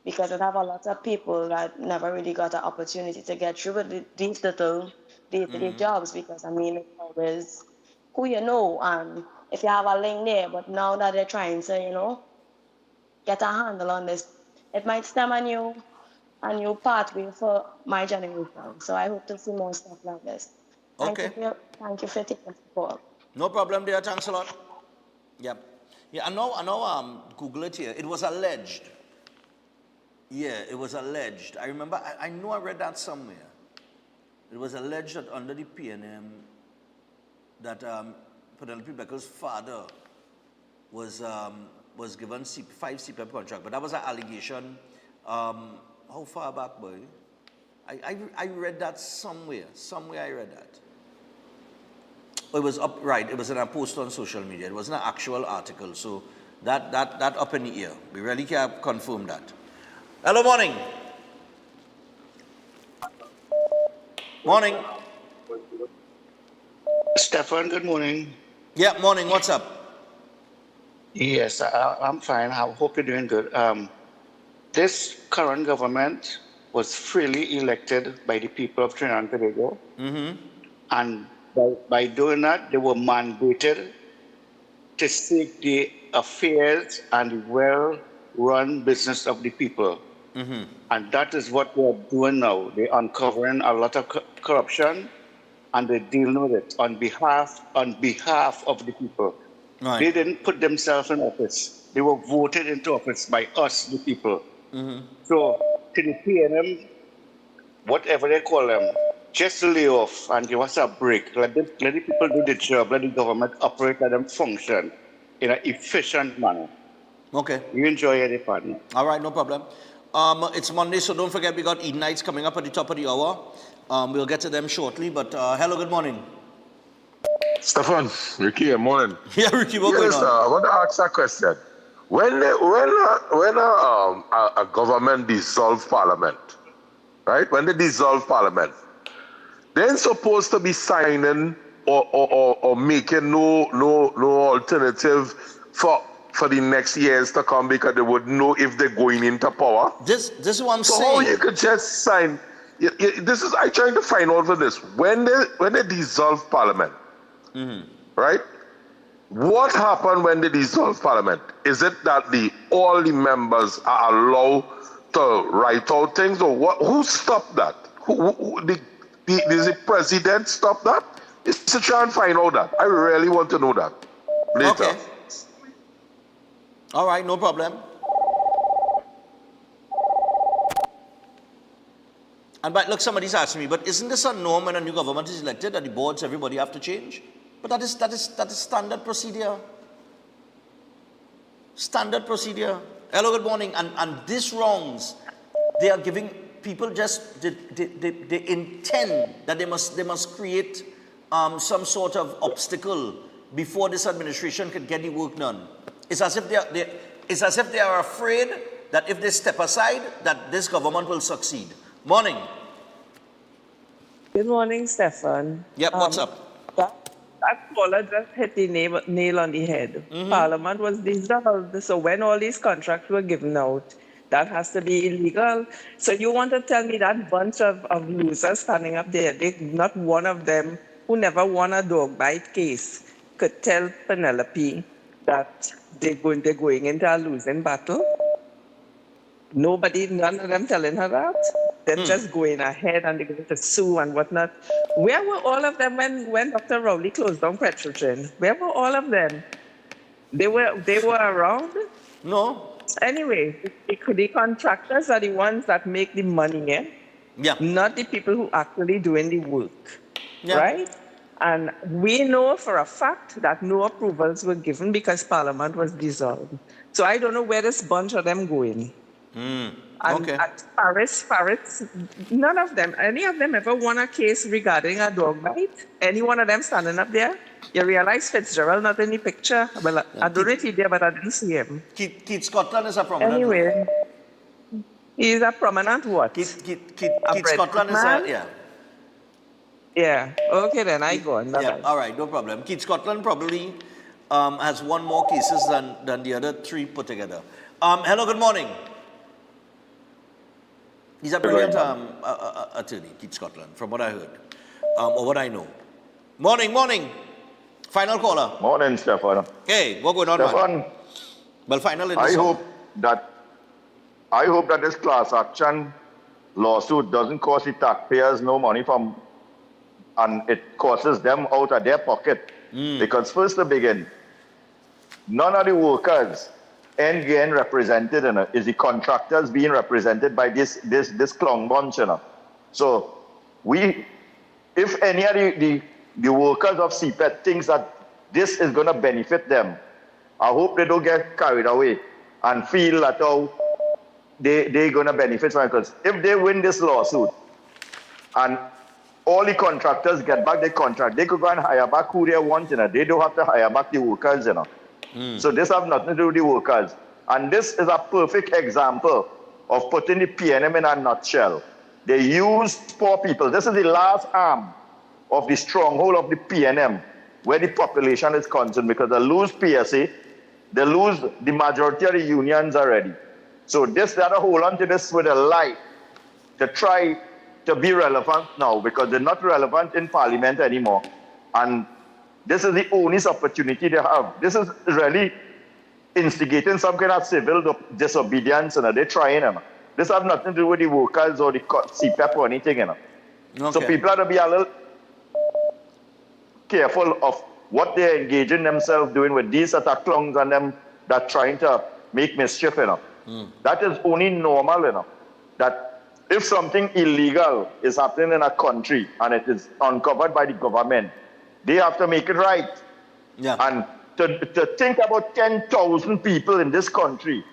because it have a lot of people that never really got an opportunity to get through with these little day-to-day jobs, because I mean, it's always who you know, and if you have a link there, but now that they're trying to, you know, get a handle on this, it might stem a new pathway for my generation. So I hope to see more stuff like this. Thank you for taking the call. No problem there. Thanks a lot. Yep. Yeah, I know, Google it here. It was alleged. Yeah, it was alleged. I remember, I know I read that somewhere. It was alleged that under the PNM, that Penelope Becker's father was given 5 CPEP contract, but that was an allegation. How far back, boy? I read that somewhere. Somewhere I read that. It was up, right, it was in a post on social media. It wasn't an actual article, so that up in the air. We really can't confirm that. Hello, morning. Morning. Stefan, good morning. Yeah, morning. What's up? Yes, I'm fine. I hope you're doing good. This current government was freely elected by the people of Trinidad and Tobago. And by doing that, they were mandated to seek the affairs and the well-run business of the people. And that is what they're doing now. They're uncovering a lot of corruption, and they're dealing with it on behalf of the people. Right. They didn't put themselves in office. They were voted into office by us, the people. So to the PNM, whatever they call them, just lay off and give us a break. Let the people do the job. Let the government operate, let them function in an efficient manner. Okay. You enjoy it, partner. All right, no problem. It's Monday, so don't forget we got Eid nights coming up at the top of the hour. We'll get to them shortly, but hello, good morning. Stefan, Ricky, good morning. Yeah, Ricky, what's going on? I want to ask a question. When a government dissolves parliament, right? When they dissolve parliament, they're supposed to be signing or making no alternative for the next years to come, because they would know if they're going into power. This is what I'm saying. So how you could just sign? I'm trying to find out for this. When they dissolve parliament, right? What happened when they dissolve parliament? Is it that all the members are allowed to write out things, or what? Who stopped that? Does the president stop that? It's to try and find out that. I really want to know that later. Okay. All right, no problem. And but look, somebody's asking me, but isn't this a norm when a new government is elected that the boards, everybody have to change? But that is standard procedure. Standard procedure. Hello, good morning. And these wrongs, they are giving people just they intend that they must create some sort of obstacle before this administration can get the work done. It's as if they are afraid that if they step aside, that this government will succeed. Morning. Good morning, Stefan. Yep, what's up? That caller just hit the nail on the head. Parliament was dissolved, so when all these contracts were given out, that has to be illegal. So you want to tell me that bunch of losers standing up there, not one of them who never won a dog bite case could tell Penelope that they're going into a losing battle? None of them telling her that. They're just going ahead and they're going to sue and whatnot. Where were all of them when Dr. Rowley closed down Restructuring? Where were all of them? They were around? No. Anyway, the contractors are the ones that make the money, eh? Yeah. Not the people who actually doing the work. Yeah. Right? And we know for a fact that no approvals were given because Parliament was dissolved. So I don't know where this bunch of them going. And Paris, none of them, any of them ever won a case regarding a dog bite? Any one of them standing up there? You realize Fitzgerald not in the picture? Well, I don't know if he there, but I didn't see him. Keith Scotland is a prominent. Anyway, he's a prominent what? Keith Scotland is a, yeah. Yeah, okay then, I go on. Yeah, all right, no problem. Keith Scotland probably has won more cases than the other three put together. Hello, good morning. He's a brilliant attorney, Keith Scotland, from what I heard, or what I know. Morning. Final caller. Morning, Stefan. Hey, what going on, Stefan, man? Well, final in I hope that this class action lawsuit doesn't cost the taxpayers no money and it costs them out of their pocket. Because first to begin, none of the workers getting represented in it. Is the contractors being represented by this clown bunch, you know. So if any of the workers of CEPEP thinks that this is going to benefit them, I hope they don't get carried away and feel that they're going to benefit from it. Because if they win this lawsuit and all the contractors get back their contract, they could go and hire back who they want, you know. They don't have to hire back the workers, you know. So this has nothing to do with the workers. And this is a perfect example of putting the PNM in a nutshell. They use poor people. This is the last arm of the stronghold of the PNM where the population is concerned, because they lose PSA, they lose the majority of the unions already. So they have to hold on to this with a lie to try to be relevant now, because they're not relevant in Parliament anymore. And this is the only opportunity they have. This is really instigating some kind of civil disobedience, and they're trying. This has nothing to do with the workers or the CEPEP or anything. So people have to be a little careful of what they're engaging themselves doing with these set of clowns and them that trying to make mischief. That is only normal. That if something illegal is happening in a country and it is uncovered by the government, they have to make it right. And to think about 10,000 people in this country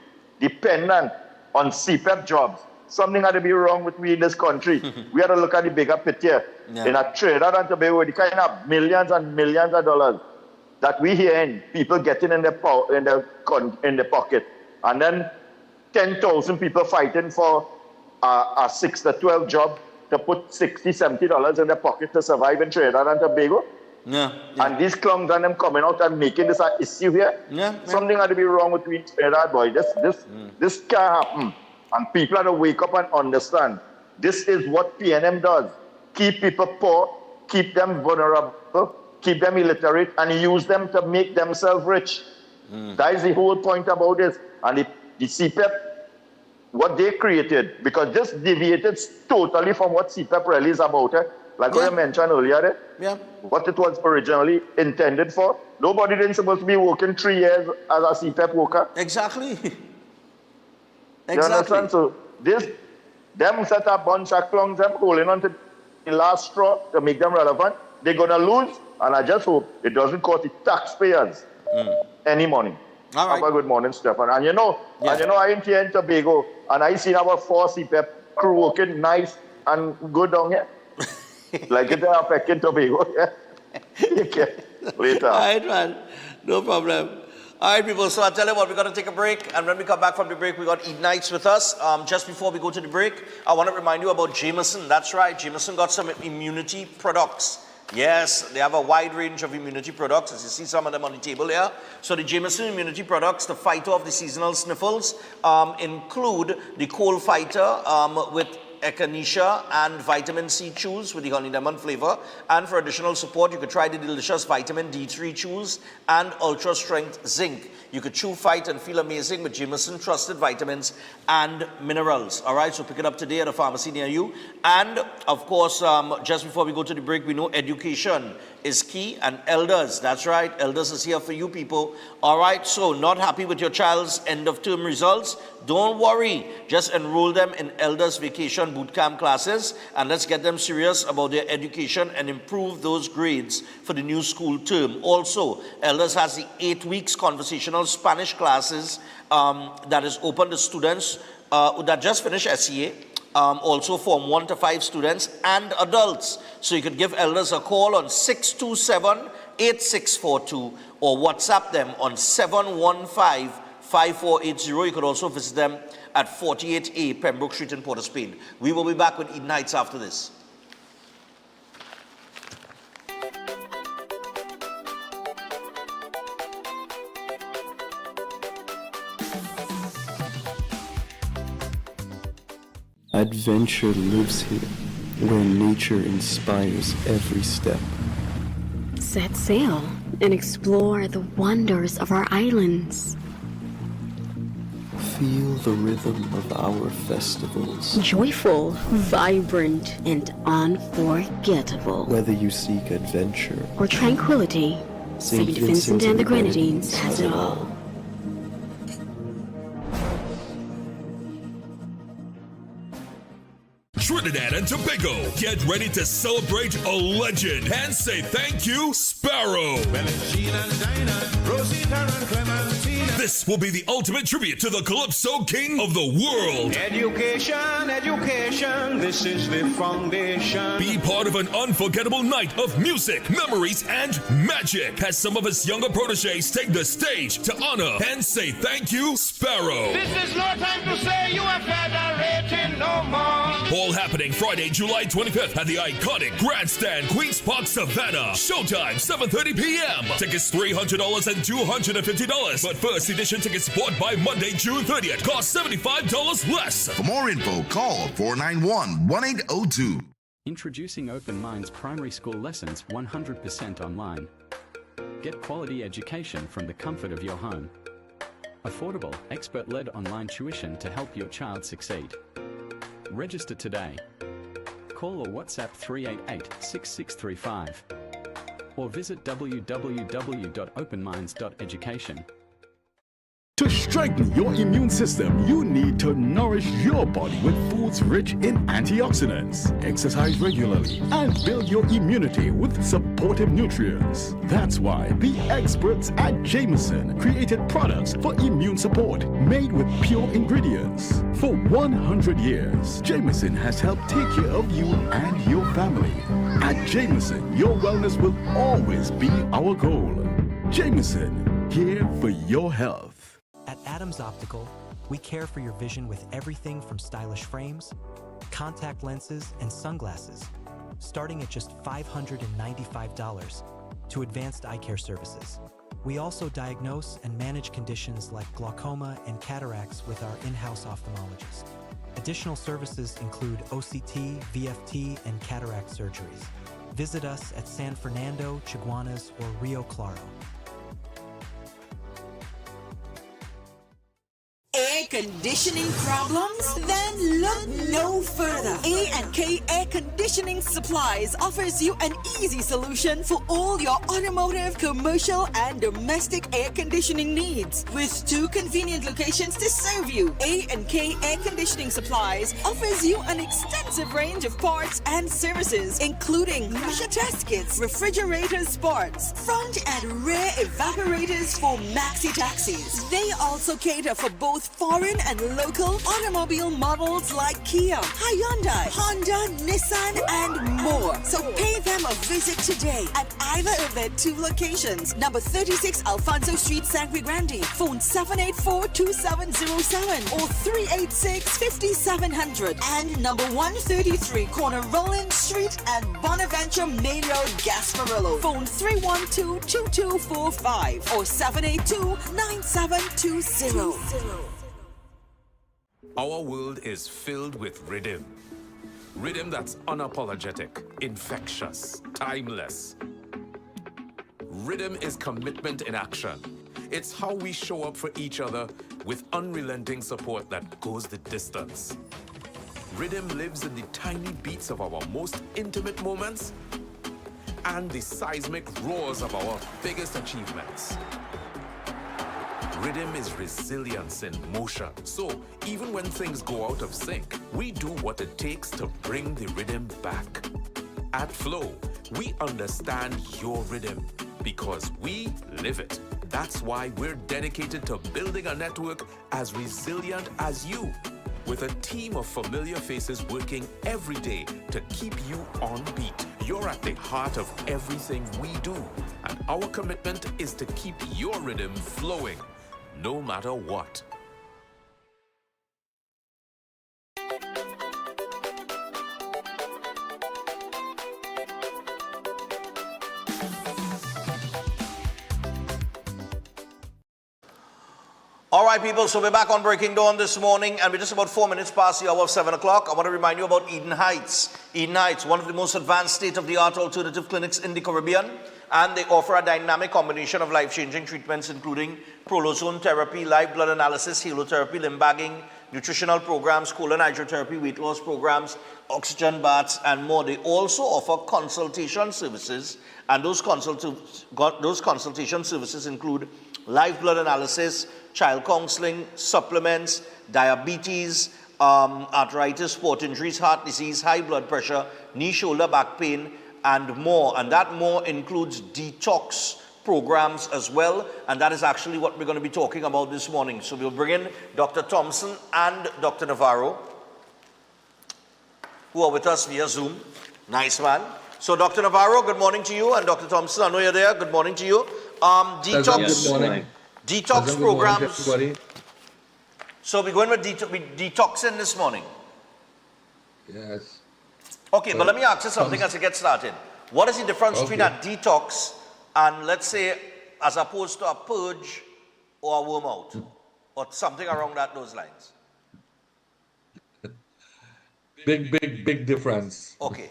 dependent on CEPEP jobs, something had to be wrong with we in this country. We had to look at the bigger picture. In a Trinidad and Tobago, the kind of millions and millions of dollars that we hear in people getting in their pocket, and then 10,000 people fighting for a 6 to 12 job to put $60, $70 in their pocket to survive in Trinidad and Tobago. And these clowns and them coming out and making this an issue here. Something had to be wrong with Trinidad, boy. This can't happen. And people have to wake up and understand this is what PNM does. Keep people poor, keep them vulnerable, keep them illiterate, and use them to make themselves rich. That is the whole point about this. And the CEPEP, what they created, because this deviated totally from what CEPEP really is about. Like what I mentioned earlier, what it was originally intended for. Nobody didn't supposed to be working 3 years as a CEPEP worker. Exactly. You understand? So them set a bunch of clowns, them holding on to the last straw to make them relevant. They're going to lose, and I just hope it doesn't cost the taxpayers any money. All right. Have a good morning, Stefan. And you know, I am here in Tobago, and I see our 4 CEPEP crew working nice and good down here. Like it up back in Tobago. Okay. Later. All right, man. No problem. All right, people. So I'll tell you what, we're going to take a break. And when we come back from the break, we got Ignites with us. Just before we go to the break, I want to remind you about Jameson. That's right. Jameson got some immunity products. Yes, they have a wide range of immunity products, as you see some of them on the table here. So the Jameson immunity products to fight off the seasonal sniffles include the cold fighter with echinacea and vitamin C chews with the honey lemon flavor. And for additional support, you could try the delicious vitamin D3 chews and ultra strength zinc. You could chew, fight, and feel amazing with Jameson trusted vitamins and minerals. All right, so pick it up today at a pharmacy near you. And of course, just before we go to the break, we know education is key, and elders, that's right, elders is here for you people. All right, so not happy with your child's end of term results? Don't worry, just enroll them in Elders Vacation Bootcamp classes, and let's get them serious about their education and improve those grades for the new school term. Also, Elders has the 8 weeks conversational Spanish classes that is open to students that just finished SEA, also Form 1 to 5 students and adults. So you could give elders a call on 627-8642 or WhatsApp them on 715-5480. You could also visit them at 48A Pembroke Street in Port of Spain. We will be back with Eden Heights after this. Adventure lives here, where nature inspires every step. Set sail and explore the wonders of our islands. Feel the rhythm of our festivals. Joyful, vibrant, and unforgettable. Whether you seek adventure or tranquility, St. Vincent and the Grenadines has it all. Trinidad and Tobago, get ready to celebrate a legend and say thank you, Sparrow. This will be the ultimate tribute to the Calypso King of the world. Education, education, this is the foundation. Be part of an unforgettable night of music, memories, and magic as some of his younger proteges take the stage to honor and say thank you, Sparrow. This is no time to say you are federating no more. All happening Friday, July 25th at the iconic Grandstand, Queen's Park, Savannah. Showtime, 7:30 p.m. Tickets $300 and $250, but first edition tickets bought by Monday, June 30th cost $75 less. For more info, call 491-1802. Introducing Open Minds primary school lessons 100% online. Get quality education from the comfort of your home. Affordable, expert-led online tuition to help your child succeed. Register today. Call or WhatsApp 388-6635 or visit www.openminds.education. To strengthen your immune system, you need to nourish your body with foods rich in antioxidants. Exercise regularly and build your immunity with supportive nutrients. That's why the experts at Jameson created products for immune support made with pure ingredients. For 100 years, Jameson has helped take care of you and your family. At Jameson, your wellness will always be our goal. Jameson, here for your health. At Adams Optical, we care for your vision with everything from stylish frames, contact lenses, and sunglasses, starting at just $595, to advanced eye care services. We also diagnose and manage conditions like glaucoma and cataracts with our in-house ophthalmologist. Additional services include OCT, VFT, and cataract surgeries. Visit us at San Fernando, Chaguanas, or Rio Claro. Air conditioning problems? Then look no further. A&K Air Conditioning Supplies offers you an easy solution for all your automotive, commercial, and domestic air conditioning needs. With 2 convenient locations to serve you, A&K Air Conditioning Supplies offers you an extensive range of parts and services, including pressure test kits, refrigerators parts, front and rear evaporators for maxi taxis. They also cater for both foreign and local automobile models like Kia, Hyundai, Honda, Nissan, and more. So pay them a visit today at either of their 2 locations. Number 36 Alfonso Street, San Grande. Phone 784-2707 or 386-5700. And number 133 Corner Roland Street and Bonaventure Main Road, Gasparillo. Phone 312-2245 or 782-9720. Our world is filled with rhythm. Rhythm that's unapologetic, infectious, timeless. Rhythm is commitment in action. It's how we show up for each other with unrelenting support that goes the distance. Rhythm lives in the tiny beats of our most intimate moments and the seismic roars of our biggest achievements. Rhythm is resilience in motion. So even when things go out of sync, we do what it takes to bring the rhythm back. At Flow, we understand your rhythm because we live it. That's why we're dedicated to building a network as resilient as you. with a team of familiar faces working every day to keep you on beat. You're at the heart of everything we do, and our commitment is to keep your rhythm flowing, no matter what. All right, people, so we're back on Breaking Dawn this morning, and we're just about 4 minutes past the hour of 7 o'clock. I want to remind you about Eden Heights. Eden Heights, one of the most advanced state-of-the-art alternative clinics in the Caribbean, and they offer a dynamic combination of life-changing treatments, including prolozone therapy, live blood analysis, halotherapy, limb bagging, nutritional programs, colon hydrotherapy, weight loss programs, oxygen baths, and more. They also offer consultation services, and those consultation services include live blood analysis, child counseling, supplements, diabetes, arthritis, sport injuries, heart disease, high blood pressure, knee, shoulder, back pain, and more. And that more includes detox programs as well. And that is actually what we're going to be talking about this morning. So we'll bring in Dr. Thompson and Dr. Navarro, who are with us via Zoom. Nice, man. So Dr. Navarro, good morning to you. And Dr. Thompson, I know you're there. Good morning to you. Detox programs. So we're going with detoxing this morning. Yes. Okay, but let me ask you something as we get started. What is the difference between a detox and, let's say, as opposed to a purge or a worm out, or something around those lines? Big difference. Okay.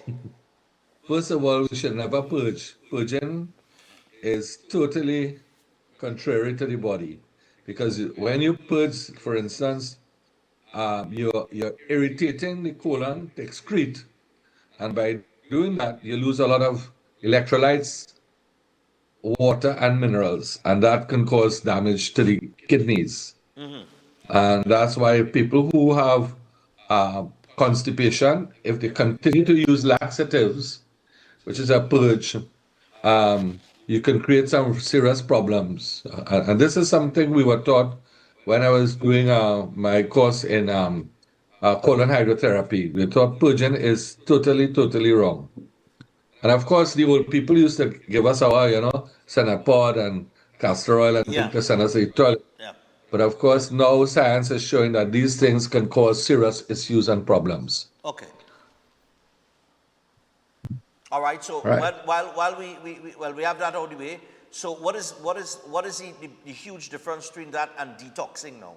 First of all, we should never purge. Purging is totally contrary to the body, because when you purge, for instance, you're irritating the colon to excrete, and by doing that, you lose a lot of electrolytes, water, and minerals, and that can cause damage to the kidneys. And that's why people who have constipation, if they continue to use laxatives, which is a purge, you can create some serious problems. And this is something we were taught when I was doing my course in colon hydrotherapy. We thought purging is totally wrong. And of course, the old people used to give us our, Senapod and castor oil and things to send us to the toilet. But of course, now science is showing that these things can cause serious issues and problems. Okay. All right. So while we have that out of the way, so what is the huge difference between that and detoxing now?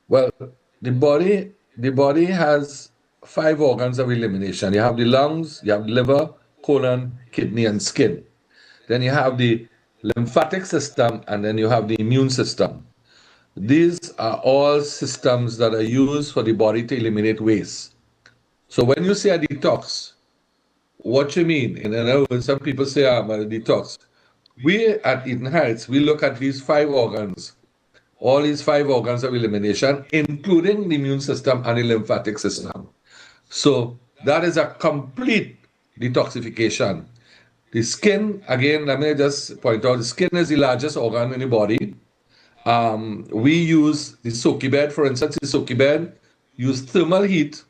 Well, the body has 5 organs of elimination. You have the lungs, you have the liver, colon, kidney, and skin. Then you have the lymphatic system, and then you have the immune system. These are all systems that are used for the body to eliminate waste. So when you say a detox, what you mean? In other words, some people say, I'm a detox. We at Eden Heights, we look at these 5 organs, all these 5 organs of elimination, including the immune system and the lymphatic system. So that is a complete detoxification. The skin, again, let me just point out, the skin is the largest organ in the body. We use the soaky bed, for instance, the soaky bed, use thermal heat,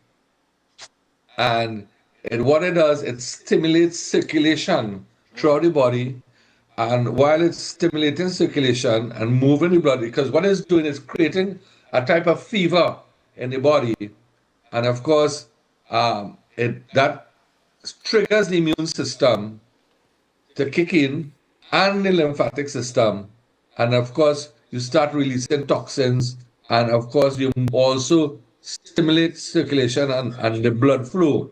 and what it does, it stimulates circulation throughout the body. And while it's stimulating circulation and moving the blood, because what it's doing is creating a type of fever in the body. And of course, that triggers the immune system to kick in, and the lymphatic system. And of course, you start releasing toxins. And of course, you also stimulate circulation and the blood flow.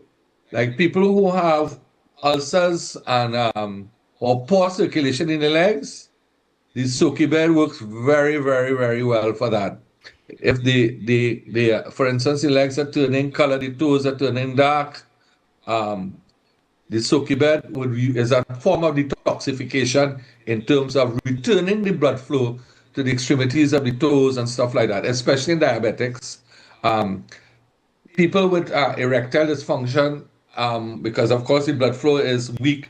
Like people who have ulcers and or poor circulation in the legs, the soaky bed works very well for that. If for instance, the legs are turning color, the toes are turning dark, the soaky bed is a form of detoxification in terms of returning the blood flow to the extremities of the toes and stuff like that, especially in diabetics. People with erectile dysfunction, because of course the blood flow is weak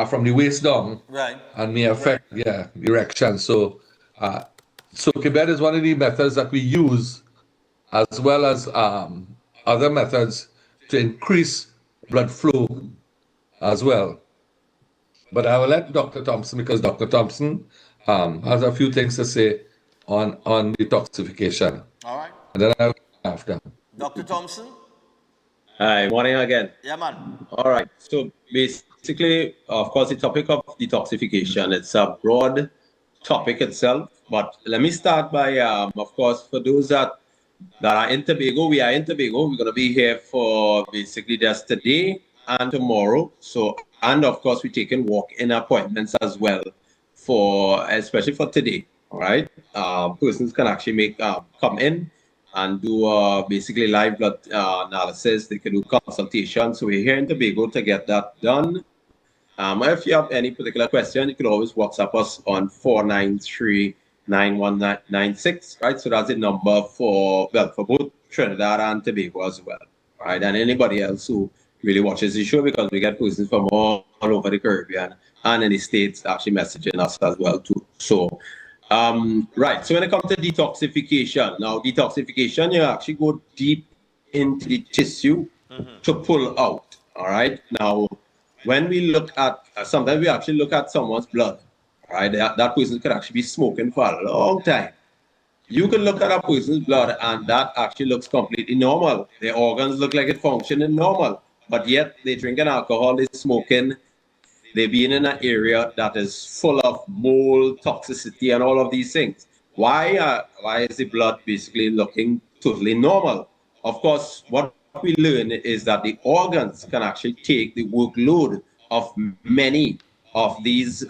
from the waist down, and may affect erection. So soaky bed is one of the methods that we use as well as other methods to increase blood flow as well. But I will let Dr. Thompson, because Dr. Thompson has a few things to say on detoxification. All right. And then I'll after. Dr. Thompson? Hi, morning again. Yeah, man. All right. So basically, of course, the topic of detoxification, it's a broad topic itself. But let me start by, of course, for those that are in Tobago, we are in Tobago. We're going to be here for basically just today and tomorrow. So, and of course, we're taking walk-in appointments as well, especially for today. All right. Persons can actually come in and do basically live blood analysis. They can do consultation. So we're here in Tobago to get that done. If you have any particular question, you can always WhatsApp us on 493-9196, right? So that's the number for both Trinidad and Tobago as well, right? And anybody else who really watches the show, because we get persons from all over the Caribbean and in the States actually messaging us as well too. So, right. So when it comes to detoxification, now detoxification, you actually go deep into the tissue to pull out, all right? Now, when we look at, sometimes we actually look at someone's blood, right? That person could actually be smoking for a long time. You can look at a person's blood and that actually looks completely normal. Their organs look like it's functioning normal, but yet they're drinking alcohol, they're smoking, they're being in an area that is full of mold, toxicity, and all of these things. Why is the blood basically looking totally normal? Of course, what we learn is that the organs can actually take the workload of many of these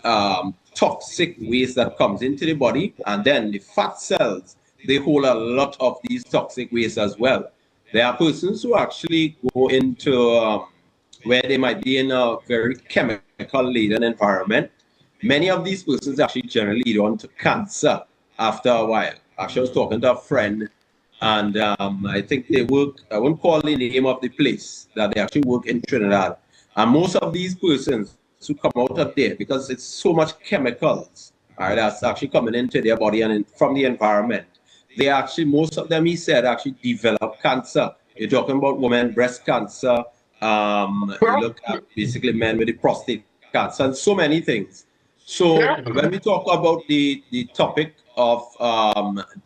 toxic waste that comes into the body, and then the fat cells, they hold a lot of these toxic waste as well. There are persons who actually go into where they might be in a very chemical-laden environment. Many of these persons actually generally lead on to cancer after a while. Actually, I was talking to a friend, and I think they work, I won't call the name of the place that they actually work in Trinidad. And most of these persons who come out of there, because it's so much chemicals, all right, that's actually coming into their body and from the environment, they actually, most of them, he said, actually develop cancer. You're talking about women, breast cancer, you look at basically men with the prostate cancer, and so many things. So when we talk about the topic of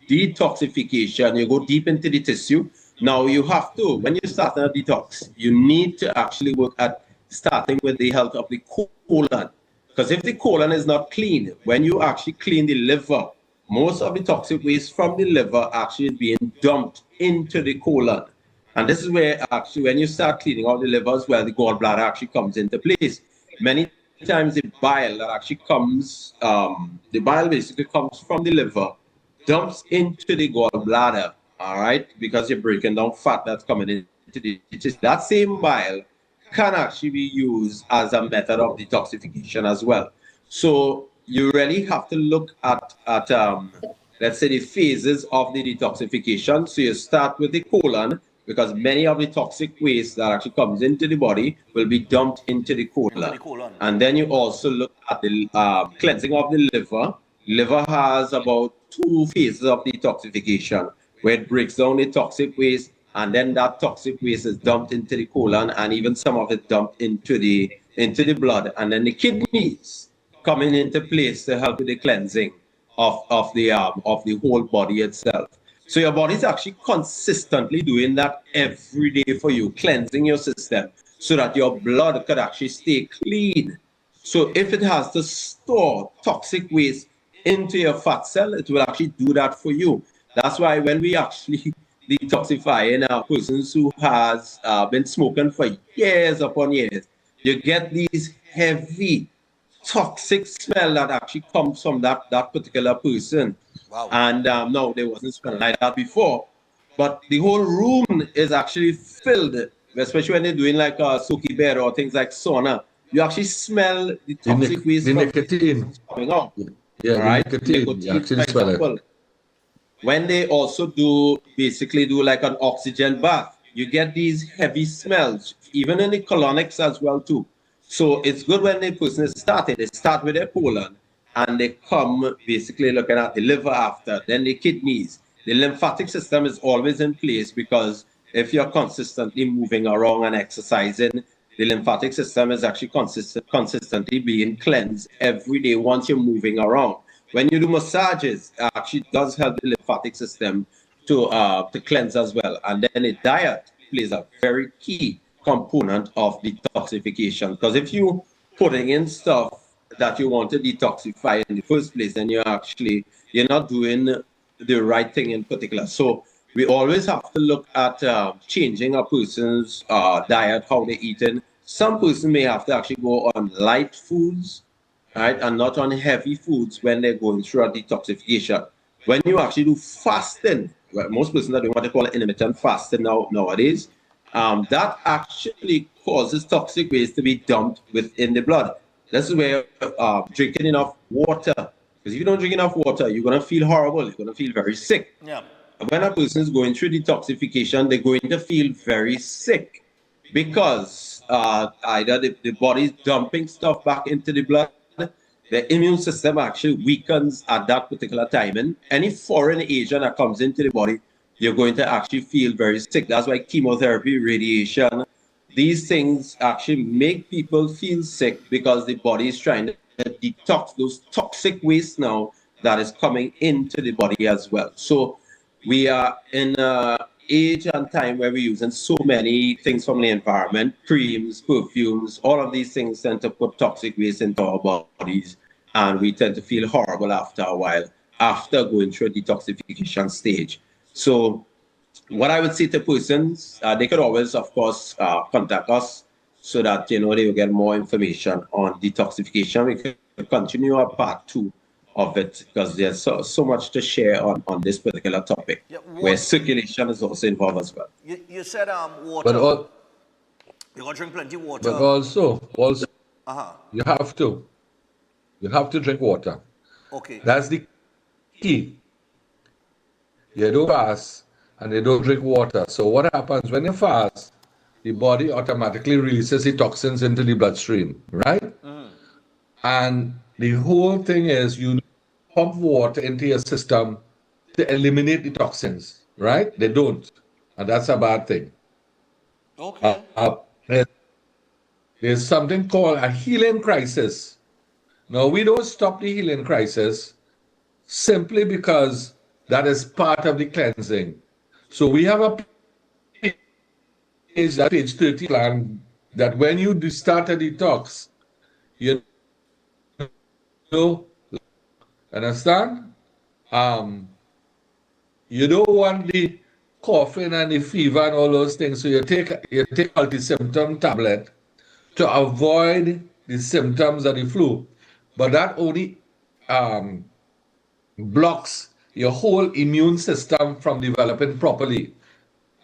detoxification, you go deep into the tissue. Now you have to, when you start a detox, you need to actually work at starting with the health of the colon. Because if the colon is not clean, when you actually clean the liver, most of the toxic waste from the liver actually is being dumped into the colon. And this is where actually, when you start cleaning out the liver as well, the gallbladder actually comes into place. Many times the bile that actually comes, the bile basically comes from the liver, dumps into the gallbladder, all right? Because you're breaking down fat that's coming into the tissue. That same bile can actually be used as a method of detoxification as well. So you really have to look at let's say, the phases of the detoxification. So you start with the colon, because many of the toxic waste that actually comes into the body will be dumped into the colon. And then you also look at the cleansing of the liver. Liver has about 2 phases of detoxification, where it breaks down the toxic waste, and then that toxic waste is dumped into the colon, and even some of it dumped into the blood. And then the kidneys coming into place to help with the cleansing of the whole body itself. So your body is actually consistently doing that every day for you, cleansing your system so that your blood could actually stay clean. So if it has to store toxic waste into your fat cell, it will actually do that for you. That's why when we actually detoxify in persons who has been smoking for years upon years, you get these heavy toxic smell that actually comes from that particular person. Wow. And no, there wasn't smelling like that before. But the whole room is actually filled, especially when they're doing like a soaky bed or things like sauna. You actually smell the toxic waste the nicotine coming out. Yeah, right? the nicotine. You actually smell it. When they also basically do like an oxygen bath, you get these heavy smells, even in the colonics as well too. So it's good when the person is started, they start with their colon, and they come basically looking at the liver after, then the kidneys, the lymphatic system is always in place because if you're consistently moving around and exercising, the lymphatic system is actually consistently being cleansed every day once you're moving around. When you do massages, it actually does help the lymphatic system to cleanse as well. And then a diet plays a very key component of detoxification. Because if you putting in stuff that you want to detoxify in the first place, then you're not doing the right thing in particular. So we always have to look at changing a person's diet, how they're eating. Some person may have to actually go on light foods, right, and not on heavy foods when they're going through a detoxification. When you actually do fasting, well, most persons are doing what they call intermittent fasting nowadays, that actually causes toxic waste to be dumped within the blood. This is where drinking enough water, because if you don't drink enough water, you're going to feel horrible. You're going to feel very sick. Yeah. When a person is going through detoxification, they're going to feel very sick because either the body is dumping stuff back into the blood, the immune system actually weakens at that particular time. And any foreign agent that comes into the body, you're going to actually feel very sick. That's why chemotherapy, radiation, these things actually make people feel sick because the body is trying to detox those toxic waste now that is coming into the body as well. So we are in an age and time where we're using so many things from the environment, creams, perfumes, all of these things tend to put toxic waste into our bodies. And we tend to feel horrible after a while, after going through a detoxification stage. So what I would say to persons, they could always, of course, contact us so that, they will get more information on detoxification. We could continue our part 2 of it because there's so much to share on this particular topic, where circulation is also involved as well. You said water. But you got to drink plenty of water. But also, you have to drink water. Okay. That's the key. You don't fast and you don't drink water. So what happens when you fast? The body automatically releases the toxins into the bloodstream, right? And the whole thing is you pump water into your system to eliminate the toxins, right? They don't. And that's a bad thing. Okay. There's something called a healing crisis. Now, we don't stop the healing crisis simply because that is part of the cleansing. So we have a page 30 plan that when you start a detox, you understand? You don't want the coughing and the fever and all those things. So you take multi-symptom tablet to avoid the symptoms of the flu. But that only blocks your whole immune system from developing properly.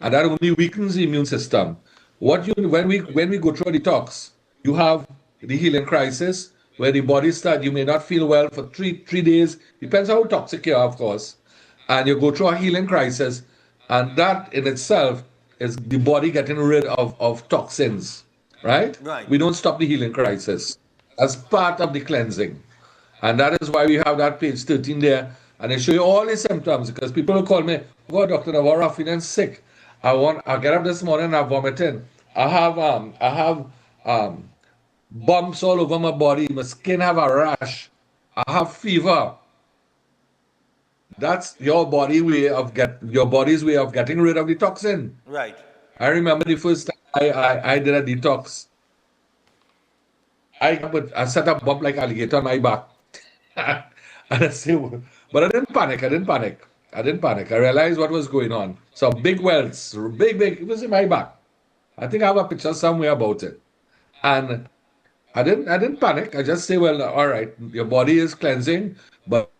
And that only weakens the immune system. When we go through a detox, you have the healing crisis, where the body you may not feel well for three days, depends how toxic you are, of course, and you go through a healing crisis, and that in itself is the body getting rid of toxins, right? We don't stop the healing crisis as part of the cleansing, and that is why we have that page 13 there, and they show you all the symptoms, because people will call me, oh, Dr. Navarro, I'm feeling sick. I get up this morning and I'm vomiting. I have bumps all over my body, my skin have a rash, I have fever. That's your body's way of getting rid of the toxin. Right. I remember the first time I did a detox. I set a bump like alligator on my back. And but I didn't panic. I realized what was going on. So big welts, big, it was in my back. I think I have a picture somewhere about it. And I didn't panic. I just say, well, all right, your body is cleansing, but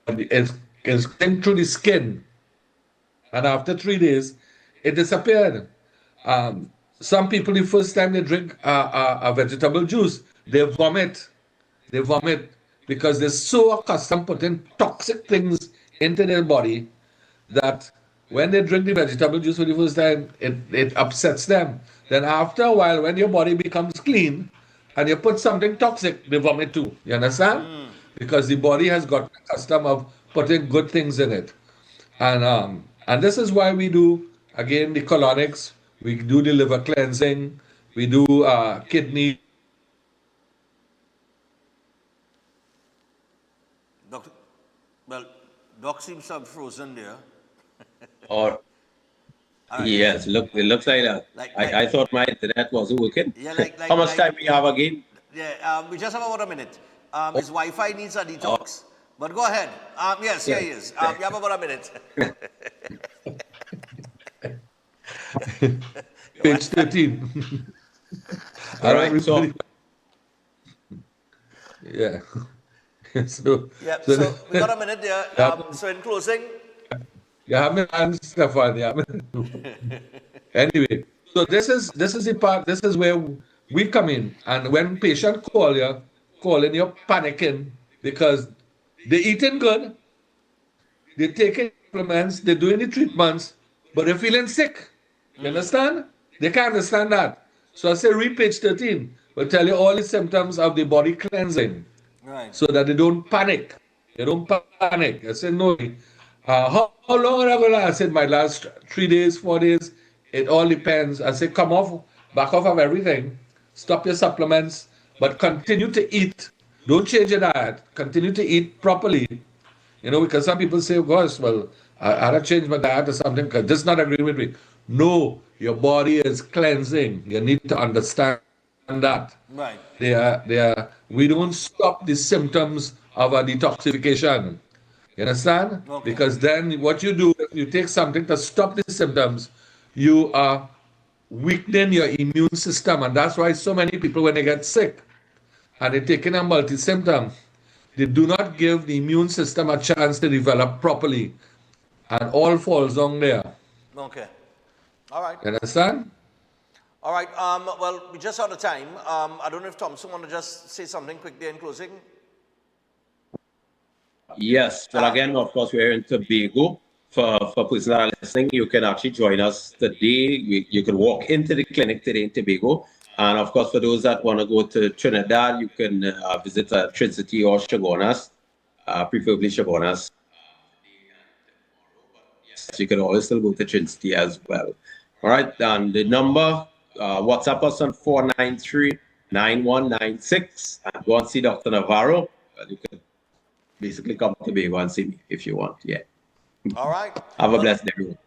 it's going through the skin. And after 3 days, it disappeared. Some people, the first time they drink a vegetable juice, they vomit. They vomit because they're so accustomed putting toxic things into their body that when they drink the vegetable juice for the first time, it upsets them. Then after a while, when your body becomes clean and you put something toxic, they vomit too. You understand? Because the body has got accustomed of putting good things in it. And this is why we do, again, the colonics, we do the liver cleansing, we do kidney. Doctor, well, Doc seems to have frozen there. Or Alright. yes, it looks like that. I thought my internet wasn't working. Yeah, How much time we have again? Yeah, we just have about a minute. His Wi-Fi needs a detox. But go ahead. Yes, here he is. You have about a minute. Page 13. All right, so yeah. So we got a minute there. So in closing, you have me and Stefan. Anyway, so this is the part. This is where we come in, and when patient calling you're panicking because they're eating good, they're taking supplements, they're doing the treatments, but they're feeling sick. You understand? They can't understand that. So I say read page 13. We'll tell you all the symptoms of the body cleansing. Right. So that they don't panic. They don't panic. I said, no. How long are I going to last? I said, my last 3 days, 4 days. It all depends. I said, back off of everything. Stop your supplements, but continue to eat. Don't change your diet. Continue to eat properly. Because some people say, gosh, well, I had to change my diet or something because this not agree with me. No, your body is cleansing. You need to understand that. Right. We don't stop the symptoms of a detoxification. You understand? Okay. Because then what you do, you take something to stop the symptoms, you are weakening your immune system. And that's why so many people, when they get sick and they're taking a multi-symptom, they do not give the immune system a chance to develop properly. And all falls on there. Okay. All right. You understand? All right. Well, we just out of time. I don't know if Thompson want to just say something quickly in closing. Yes. Well, again, of course, we're in Tobago. For persons that are listening, you can actually join us today. You can walk into the clinic today in Tobago. And of course, for those that want to go to Trinidad, you can visit Trinity or Chaguanas, preferably Chaguanas. Yes, you can always still go to Trinity as well. All right, and the number, WhatsApp us on 493-9196 and go and see Dr. Navarro. You can basically come to Tobago and see me if you want. Yeah. All right. Have a blessed day, everyone.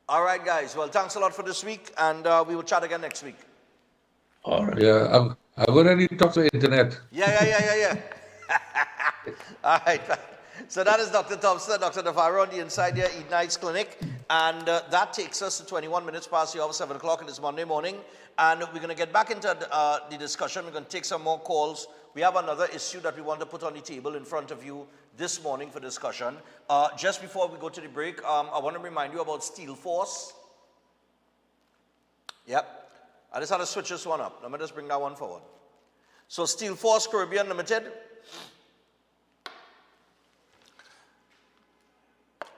All right, guys. Well, thanks a lot for this week, and we will chat again next week. All right. Yeah, I'm going to need to talk to the internet. Yeah. All right. So that is Dr. Thompson, Dr. Navarro on the Inside Here Eat Nights Clinic. And that takes us to 21 minutes past the hour, 7 o'clock. It is Monday morning. And we're going to get back into the discussion. We're going to take some more calls. We have another issue that we want to put on the table in front of you this morning for discussion. Just before we go to the break, I want to remind you about Steel Force. Yep. I just had to switch this one up. Let me just bring that one forward. So Steel Force Caribbean Limited.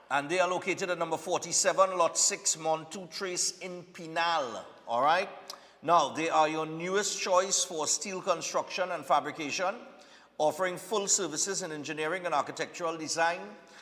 And they are located at number 47, lot 6, Montu Trace in Pinal. All right? Now, they are your newest choice for steel construction and fabrication, offering full services in engineering and architectural design,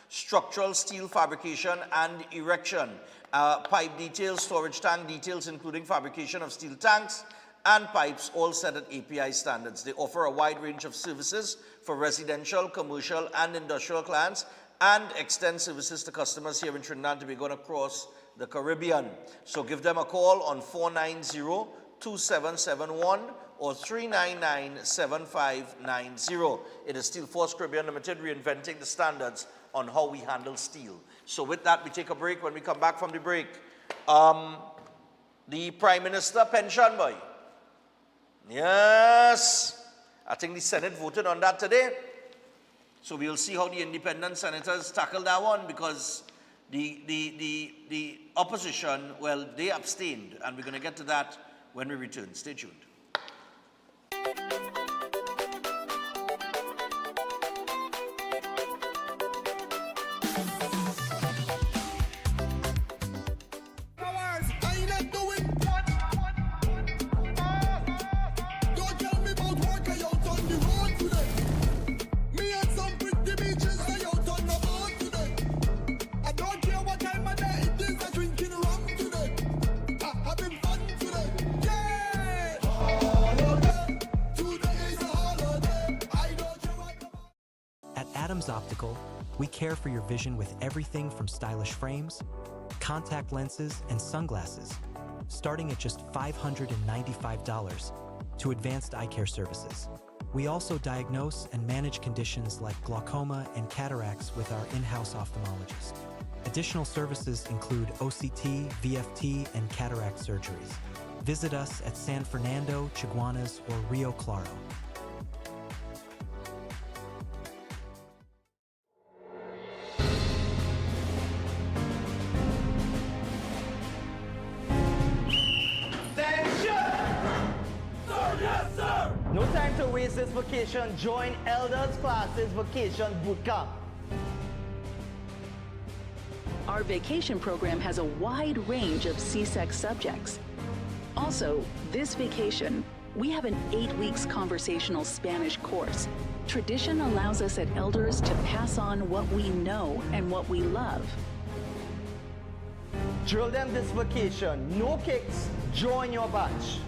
structural steel fabrication and erection, pipe details, storage tank details, including fabrication of steel tanks and pipes, all set at API standards. They offer a wide range of services for residential, commercial, and industrial clients, and extend services to customers here in Trinidad and Tobago and across the Caribbean. So give them a call on 490-2771 or 399-7590. It is Steel Force Caribbean Limited, reinventing the standards on how we handle steel. So with that, we take a break. When we come back from the break, the Prime Minister pension boy. Yes, I think the Senate voted on that today. So we'll see how the independent senators tackle that one, because the opposition, well, they abstained, and we're going to get to that when we return. Stay tuned. I don't care Adams Optical, we care for your vision with everything from stylish frames, contact lenses, and sunglasses, starting at just $595, to advanced eye care services. We also diagnose and manage conditions like glaucoma and cataracts with our in-house ophthalmologist. Additional services include OCT, VFT, and cataract surgeries. Visit us at San Fernando, Chaguanas, or Rio Claro. No time to waste this vacation. Join Elders Classes Vacation Bootcamp. Our vacation program has a wide range of CSEC subjects. Also, this vacation, we have an 8 weeks conversational Spanish course. Tradition allows us at Elders to pass on what we know and what we love. Drill them this vacation. No kicks. Join your batch.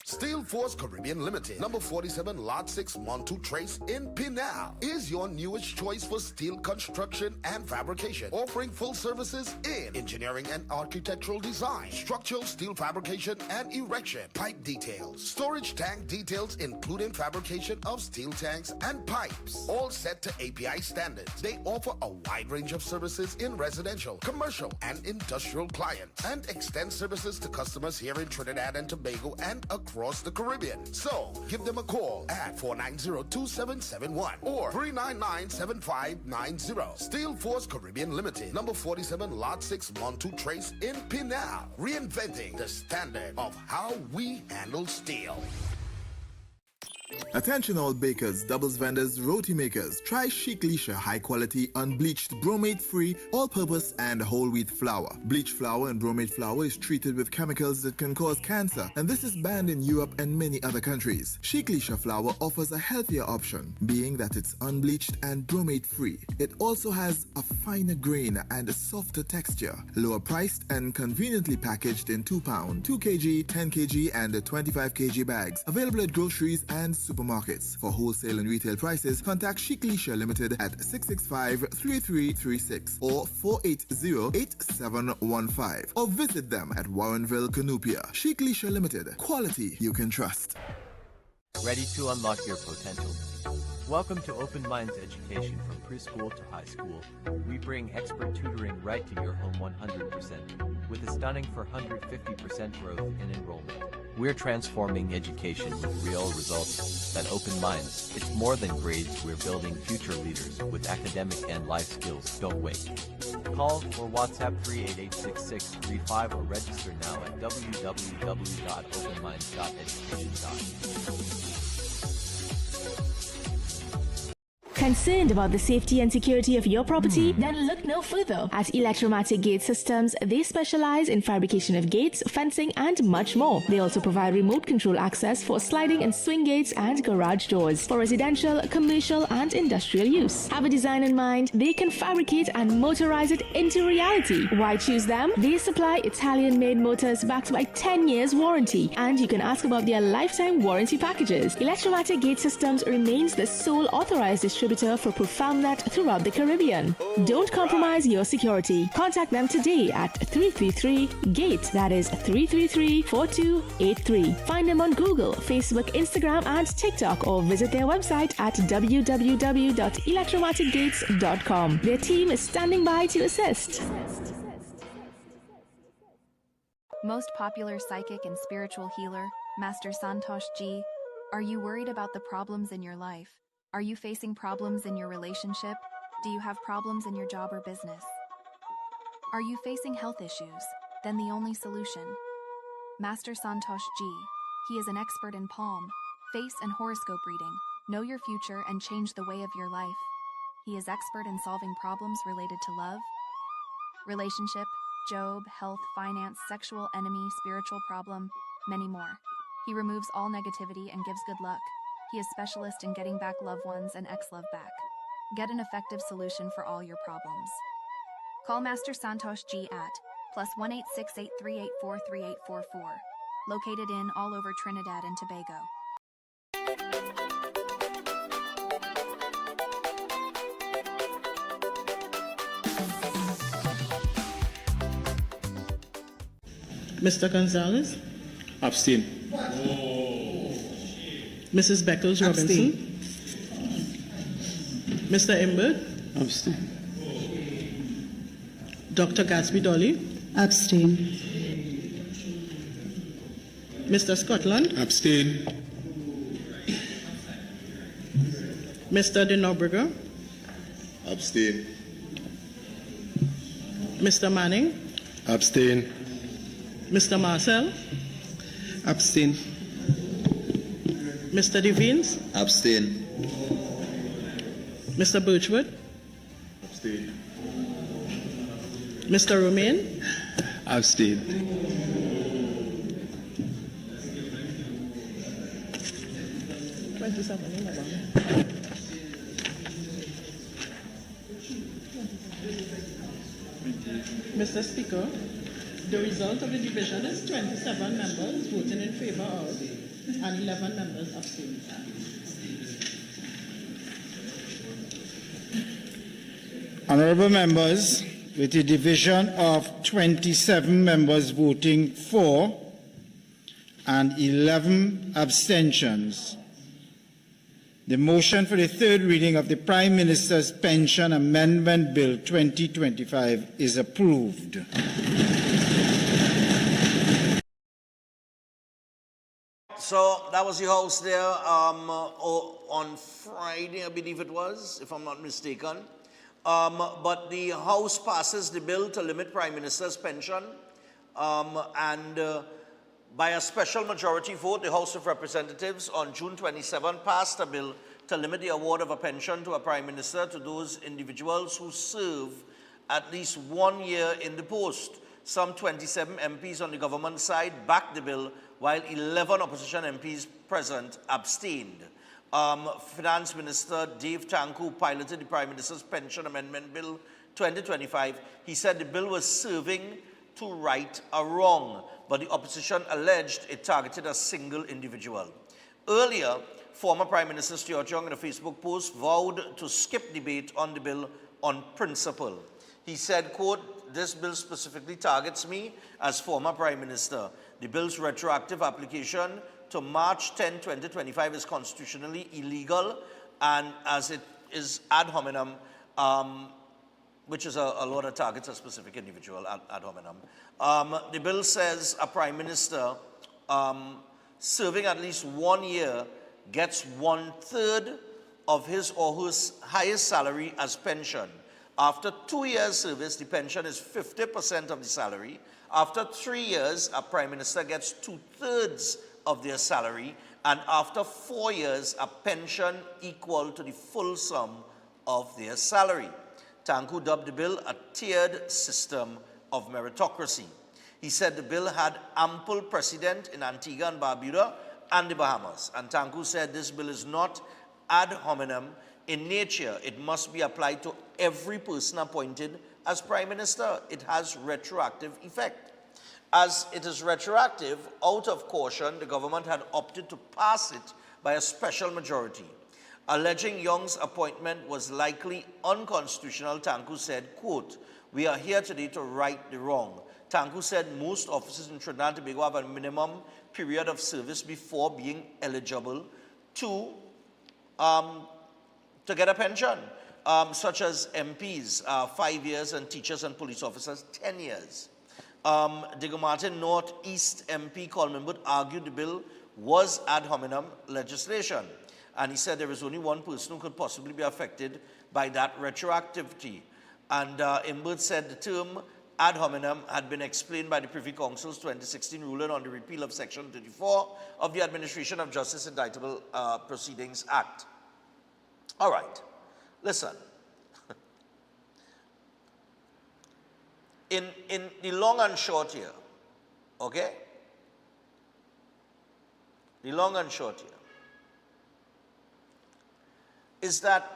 Steel Force Caribbean Limited, number 47, Lot 6, Montu Trace in Pinal, is your newest choice for steel construction and fabrication, offering full services in engineering and architectural design, structural steel fabrication and erection, pipe details, storage tank details including fabrication of steel tanks and pipes, all set to API standards. They offer a wide range of services in residential, commercial, and industrial clients, and extend services to customers here in Trinidad and Tobago and across the Caribbean. So, give them a call at 490-2771 or 399-7590. Steel Force Caribbean Limited, number 47, Lot 6, Montu Trace in Pinal. Reinventing the standard of how we handle steel. Attention all bakers, doubles vendors, roti makers. Try Chic Leisha high quality, unbleached, bromate free, all purpose and whole wheat flour. Bleached flour and bromate flour is treated with chemicals that can cause cancer, and this is banned in Europe and many other countries. Chic Leisha flour offers a healthier option, being that it's unbleached and bromate free. It also has a finer grain and a softer texture, lower priced and conveniently packaged in 2 pound, 2 kg, 10 kg and 25 kg bags. Available at groceries and supermarkets. For wholesale and retail prices, contact Chic Leisha Limited at 665-3336 or 480-8715 or visit them at Warrenville, Canupia. Chic Leisha Limited. Quality you can trust. Ready to unlock your potential? Welcome to Open Minds Education from preschool to high school. We bring expert tutoring right to your home 100%, with a stunning 450% growth in enrollment. We're transforming education with real results. At Open Minds, it's more than grades, we're building future leaders with academic and life skills. Don't wait. Call or WhatsApp 388-6635 or register now at www.openminds.education.com. Concerned about the safety and security of your property? Then look no further. At Electromatic Gate Systems, they specialize in fabrication of gates, fencing, and much more. They also provide remote control access for sliding and swing gates and garage doors for residential, commercial, and industrial use. Have a design in mind? They can fabricate and motorize it into reality. Why choose them? They supply Italian-made motors backed by 10 years warranty, and you can ask about their lifetime warranty packages. Electromatic Gate Systems remains the sole authorized distributor for ProfoundNet throughout the Caribbean. Don't compromise your security. Contact them today at 333-GATE. That is 333-4283. Find them on Google, Facebook, Instagram, and TikTok, or visit their website at www.electromaticgates.com. Their team is standing by to assist. Most popular psychic and spiritual healer, Master Santosh Ji. Are you worried about the problems in your life? Are you facing problems in your relationship? Do you have problems in your job or business? Are you facing health issues? Then the only solution. Master Santosh Ji. He is an expert in palm, face, and horoscope reading. Know your future and change the way of your life. He is expert in solving problems related to love, relationship, job, health, finance, sexual, enemy, spiritual problem, many more. He removes all negativity and gives good luck. He is specialist in getting back loved ones and ex-love back. Get an effective solution for all your problems. Call Master Santosh Ji at +1 868-384-3844. Located in all over Trinidad and Tobago. Mr. Gonzalez? Abstain. Mrs. Beckles Robinson? Mr. Imbert? Abstain. Dr. Gatsby Dolly? Abstain. Mr. Scotland? Abstain. Mr. De Nobrega? Abstain. Mr. Manning? Abstain. Mr. Marcel? Abstain. Mr. Devines? Abstain. Mr. Birchwood? Abstain. Mr. Romaine? Abstain. Mr. Speaker, the result of the division is 27 members voting in favor of and 11 members abstaining. Honorable members, with a division of 27 members voting for and 11 abstentions, the motion for the third reading of the Prime Minister's Pension Amendment Bill 2025 is approved. So that was the House there on Friday, I believe it was, if I'm not mistaken. But the House passes the bill to limit Prime Minister's pension, and by a special majority vote, the House of Representatives on June 27 passed a bill to limit the award of a pension to a Prime Minister to those individuals who serve at least 1 year in the post. Some 27 MPs on the government side backed the bill, while 11 opposition MPs present abstained. Finance Minister Dave Tanku piloted the Prime Minister's Pension Amendment Bill 2025. He said the bill was serving to right a wrong, but the opposition alleged it targeted a single individual. Earlier, former Prime Minister Stuart Young in a Facebook post vowed to skip debate on the bill on principle. He said, quote, "This bill specifically targets me as former Prime Minister. The bill's retroactive application to March 10, 2025 is constitutionally illegal, and as it is ad hominem, which is a lot of targets a specific individual ad hominem. The bill says a Prime Minister serving at least 1 year gets 1/3 of his or her highest salary as pension. After 2 years service, the pension is 50% of the salary. After 3 years, a Prime Minister gets 2/3 of their salary, and after 4 years, a pension equal to the full sum of their salary." Tanku dubbed the bill a tiered system of meritocracy. He said the bill had ample precedent in Antigua and Barbuda and the Bahamas. And Tanku said this bill is not ad hominem in nature. It must be applied to every person appointed as Prime Minister. It has retroactive effect. As it is retroactive, out of caution, the government had opted to pass it by a special majority. Alleging Young's appointment was likely unconstitutional, Tanku said, quote, "We are here today to right the wrong." Tanku said most officers in Trinidad and Tobago have a minimum period of service before being eligible to get a pension, such as MPs, 5 years, and teachers and police officers, 10 years. Diego Martin Northeast MP Coleman Wood argued the bill was ad hominem legislation. And he said there is only one person who could possibly be affected by that retroactivity. And Imbert said the term ad hominem had been explained by the Privy Council's 2016 ruling on the repeal of Section 34 of the Administration of Justice Indictable Proceedings Act. All right, listen. In the long and short here, okay? The long and short here is that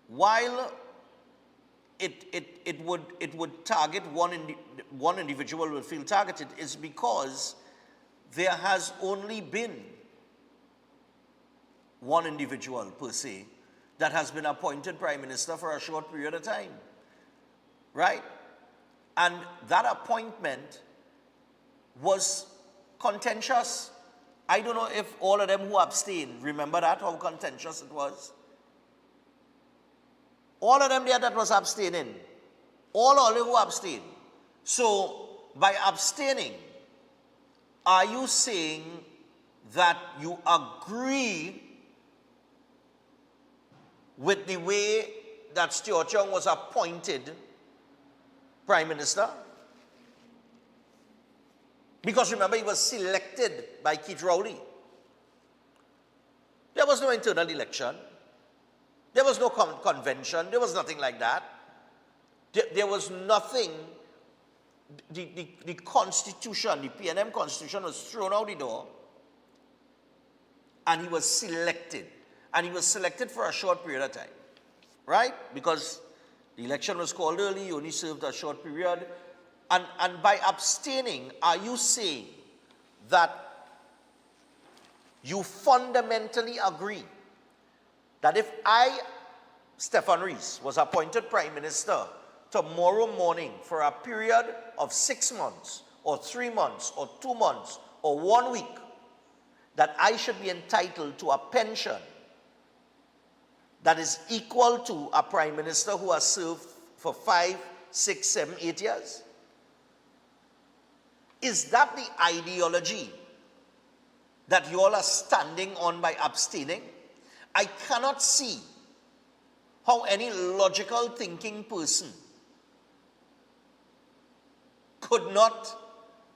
while it would target one individual will feel targeted, is because there has only been one individual per se that has been appointed Prime Minister for a short period of time, right? And that appointment was contentious. I don't know if all of them who abstained remember that, how contentious it was. All of them there that was abstaining. All of them who abstained. So, by abstaining, are you saying that you agree with the way that Stuart Young was appointed Prime Minister? Because remember, he was selected by Keith Rowley. There was no internal election. There was no convention. There was nothing like that. There was nothing. The Constitution, the PNM Constitution was thrown out the door. And he was selected. And he was selected for a short period of time. Right? Because the election was called early, he only served a short period. And by abstaining, are you saying that you fundamentally agree that if I, Stefan Rees, was appointed Prime Minister tomorrow morning for a period of 6 months, or 3 months, or 2 months, or 1 week, that I should be entitled to a pension that is equal to a Prime Minister who has served for 5, 6, 7, 8 years? Is that the ideology that you all are standing on by abstaining? I cannot see how any logical thinking person could not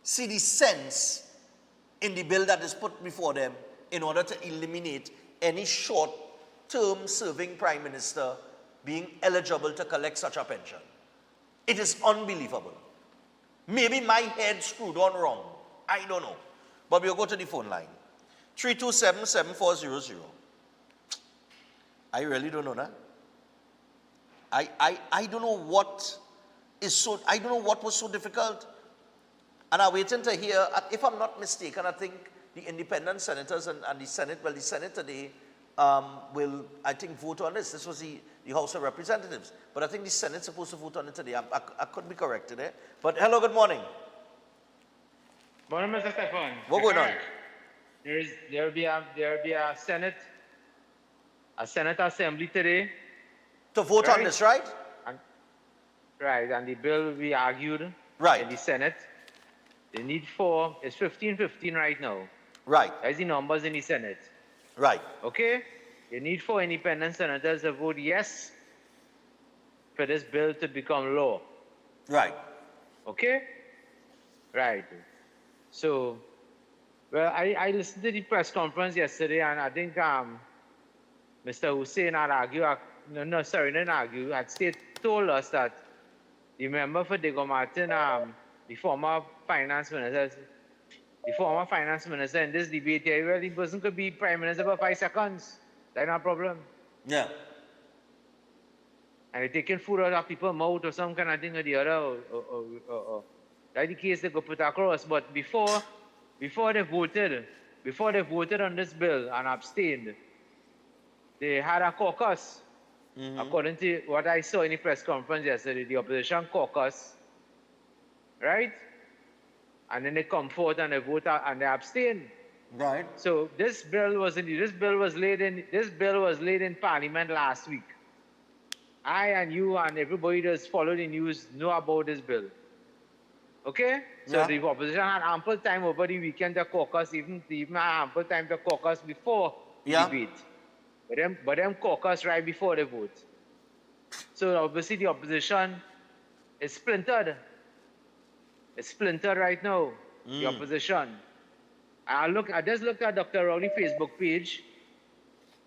see the sense in the bill that is put before them in order to eliminate any short-term serving Prime Minister being eligible to collect such a pension. It is unbelievable. Maybe my head screwed on wrong. I don't know. But we'll go to the phone line. 327-7400. I really don't know that. I don't know what is so, I don't know what was so difficult. And I'm waiting to hear, if I'm not mistaken, I think the independent senators and the Senate, well, the Senate today will, I think, vote on this. This was the House of Representatives. But I think the Senate's supposed to vote on it today. I could be corrected there. But hello, good morning. Morning, Mr. Stefan. What's going on? There will be a Senate Assembly today. To vote on this, right? And the bill will be argued in the Senate. They need 4. It's 15-15 right now. Right. That's the numbers in the Senate. Right. Okay? You need 4 independent senators to vote yes for this bill to become law. Right. Okay? Right. So, well, I listened to the press conference yesterday, and I think Mr. Hussein had argued, told us that the member for Diego Martin, the former finance minister in this debate here, well, the person could be Prime Minister for 5 seconds. That's not a problem. Yeah. And they're taking food out of people's mouth or some kind of thing or the other. That's the case they go put across. But before they voted on this bill and abstained, they had a caucus. According to what I saw in the press conference yesterday, the opposition caucus, right? And then they come forth and they vote out and they abstain. Right. So this bill was laid in Parliament last week. I and you and everybody that's followed the news know about this bill. Okay? So the opposition had ample time over the weekend to caucus, even had ample time to caucus before the debate. But them caucus right before the vote. So obviously the opposition is splintered. It's splintered right now, the opposition. I just looked at Dr. Rowley's Facebook page.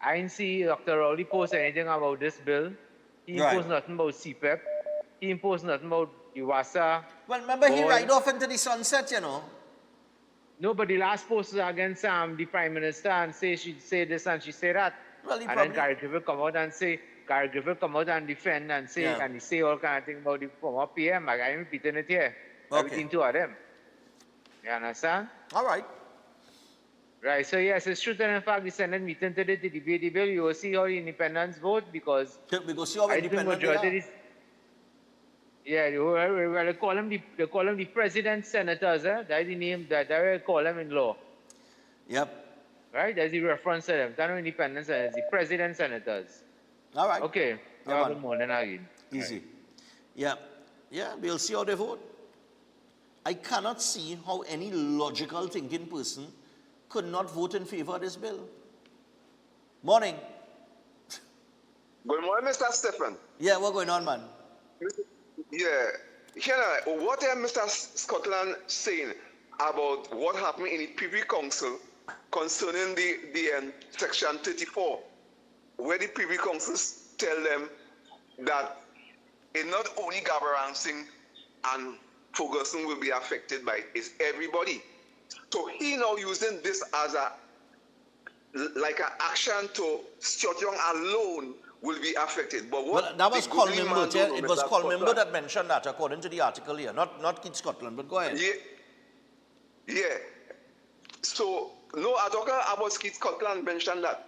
I didn't see Dr. Rowley post anything about this bill. He didn't post nothing about CEPEP. He didn't post nothing about UASA. Well, remember, he ride off into the sunset, you know. No, but the last post was against the Prime Minister and say she say this and she say that. Well, and then Gary Griffith come out and defend and say and he say all kind of thing about the former PM. Like I'm repeating it here. Between two of them. You understand? All right. Right, so yes, it's true that in fact the Senate meeting today to debate the bill. You will see how the independents vote because we go see how independent they are. Yeah, they call them the president senators. That's the name that they call them in law. Yep. Right? There's the reference to them. They're not independent senators, the president senators. All right. Okay. Yeah, man. Good morning again. Easy. Yeah. Yeah, we'll see how they vote. I cannot see how any logical thinking person could not vote in favor of this bill. Morning. Good morning, Mr. Stephen. Yeah, what's going on, man? Yeah. What Mr. Scotland saying about what happened in the Privy Council concerning the Section 34, where the Privy Councils tell them that it's not only Gabbard-Singh and Ferguson will be affected by it, it's everybody. So he now using this as like an action to Stuart Young alone will be affected. But what well, that was Colin Mimbo. It was Colin Mimbo that mentioned that, according to the article here. Not Keith Scotland, but go ahead. Yeah. So, no, I talk about Keith Scotland mentioned that.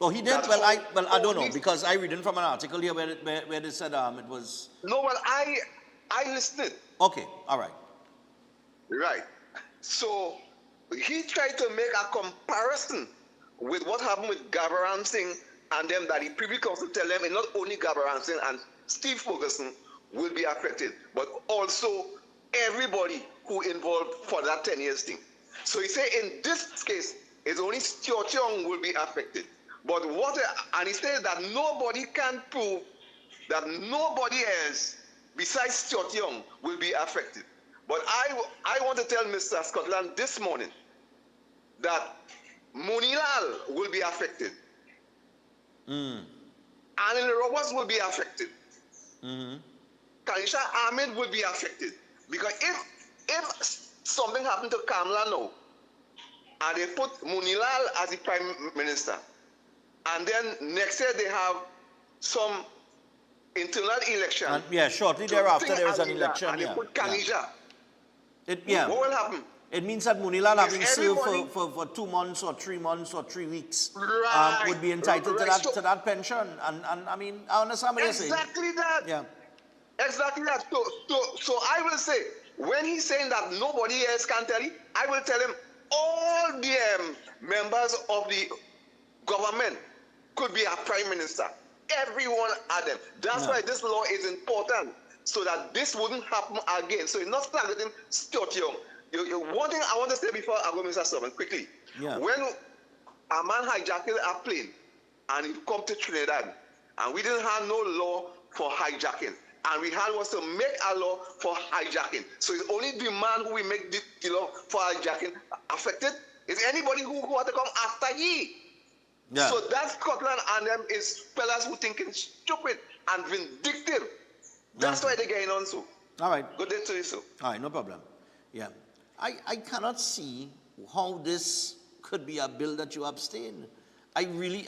Oh, he did? Well, I don't know, because I read from an article here where they said it was... No, well, I listened. Okay, all right. Right. So, he tried to make a comparison with what happened with Gabbard-Singh and them, that the Privy Council tell them not only Gabbard-Singh and Steve Ferguson will be affected, but also everybody who involved for that 10 years thing. So he said in this case, it's only Stuart Young will be affected. But and he said that nobody can prove that nobody else besides Stuart Young will be affected. But I want to tell Mr. Scotland this morning that Munilal will be affected. And Roberts will be affected. Kanisha Ahmed will be affected. Because if something happened to Kamala now, and they put Munilal as the Prime Minister, and then next year they have some internal election. And yeah, shortly thereafter there is an election. And they put Kanisha. Yeah. What will happen? It means that Munilal, having served for 2 months or 3 months or 3 weeks, would be entitled to that pension. And I mean, I understand what you're saying. Exactly that. Yeah. Exactly that. So I will say, when he's saying that nobody else can tell you, I will tell him all the members of the government could be a prime minister. Everyone of them. That's why this law is important, so that this wouldn't happen again. So it's not targeting Stuart Young. One thing I want to say before I go, Mr. Sullivan, quickly. Yeah. When a man hijacked a plane and he come to Trinidad, and we didn't have no law for hijacking, and we had was to make a law for hijacking. So it's only the man who will make the law for hijacking affected. Is anybody who want to come after he? Yeah. So that Scotland and them is fellas who thinking stupid and vindictive. That's why they're getting on so. All right. Good day to you, sir. All right, no problem. Yeah. I cannot see how this could be a bill that you abstain. I really